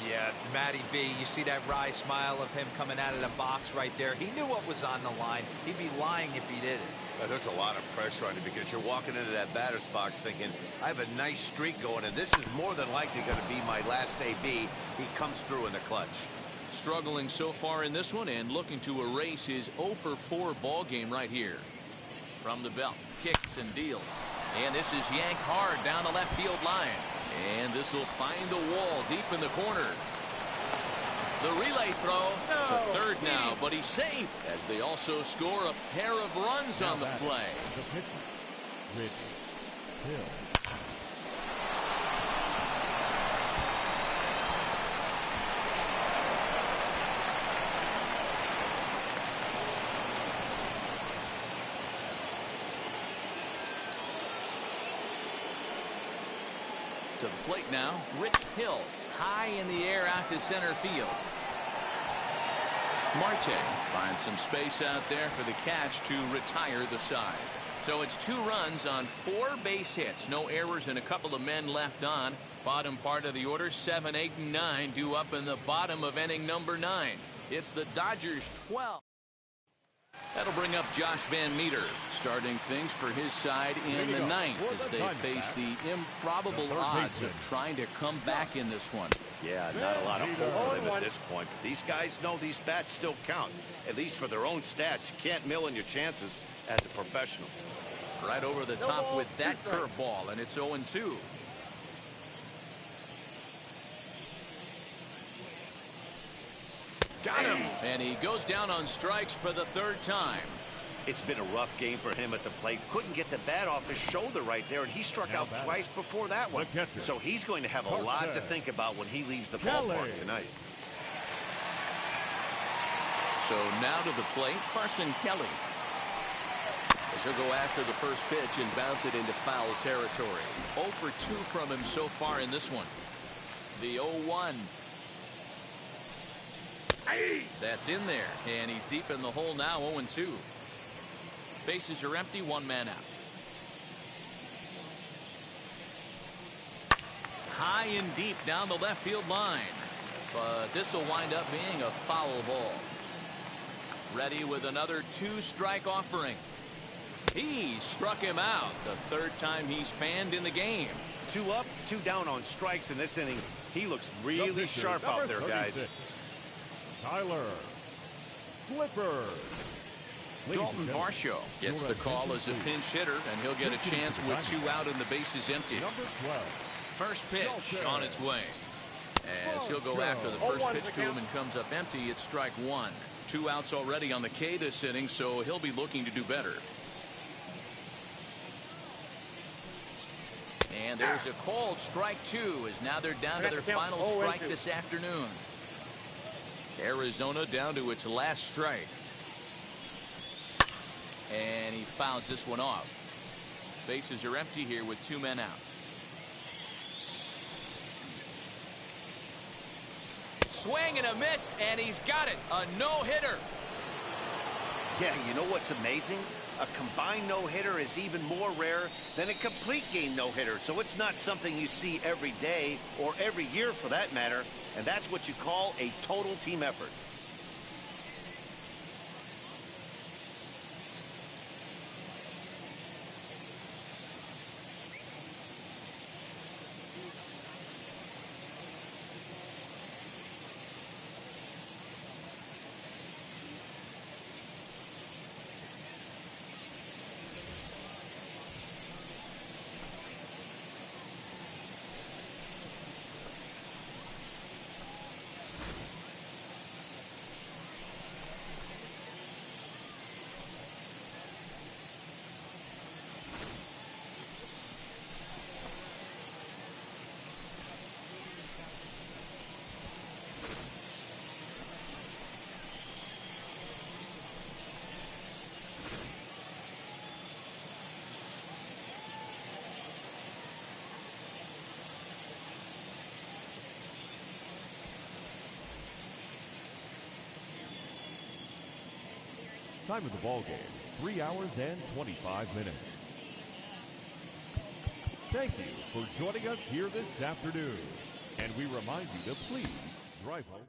Yeah, Matty V, you see that wry smile of him coming out of the box right there. He knew what was on the line. He'd be lying if he didn't. There's a lot of pressure on you because you're walking into that batter's box thinking, I have a nice streak going, and this is more than likely going to be my last AB. He comes through in the clutch. Struggling so far in this one and looking to erase his 0-for-4 ball game right here. From the belt, kicks and deals. And this is yanked hard down the left field line. And this will find the wall deep in the corner. The relay throw to third now, but he's safe as they also score a pair of runs on the play. The pitcher, Rich Hill. To the plate now, Rich Hill. high in the air out to center field. Marte finds some space out there for the catch to retire the side. So it's 2 runs on 4 base hits. No errors and a couple of men left on. Bottom part of the order, 7, 8, and 9 due up in the bottom of inning number 9. It's the Dodgers 12. That'll bring up Josh Van Meter, starting things for his side in the 9th as they face the improbable odds of trying to come back in this one. Yeah, not a lot of hope for them at this point. But these guys know these bats still count, at least for their own stats. You can't mill in your chances as a professional. Right over the top with that curveball, and it's 0-2. Got him. And he goes down on strikes for the 3rd time. It's been a rough game for him at the plate. Couldn't get the bat off his shoulder right there, and he struck out twice before that one. So he's going to have a lot to think about when he leaves the ballpark tonight. So now to the plate, Carson Kelly. As he'll go after the first pitch and bounce it into foul territory. 0 for 2 from him so far in this one. The 0-1. That's in there, and he's deep in the hole now, 0-2. Bases are empty, 1 man out. High and deep down the left field line, but this will wind up being a foul ball. Ready with another 2-strike offering. He struck him out, the 3rd time he's fanned in the game. 2 up, 2 down on strikes in this inning. He looks really sharp out there, guys. Tyler Flipper. Dalton Varsho gets the call as a pinch hitter, and he'll get a chance with 2 out and the bases empty. Number 12. First pitch on its way. As he'll go after the first pitch to him and comes up empty, it's strike 1. 2 outs already on the K this inning, so he'll be looking to do better. And there's a called strike 2, as now they're down to their final strike this afternoon. Arizona down to its last strike. And he fouls this one off. Bases are empty here with 2 men out. Swing and a miss, and he's got it. A no-hitter. Yeah, you know what's amazing? A combined no-hitter is even more rare than a complete game no-hitter. So it's not something you see every day or every year for that matter. And that's what you call a total team effort. Time of the ball game, 3 hours and 25 minutes. Thank you for joining us here this afternoon. And we remind you to please drive home.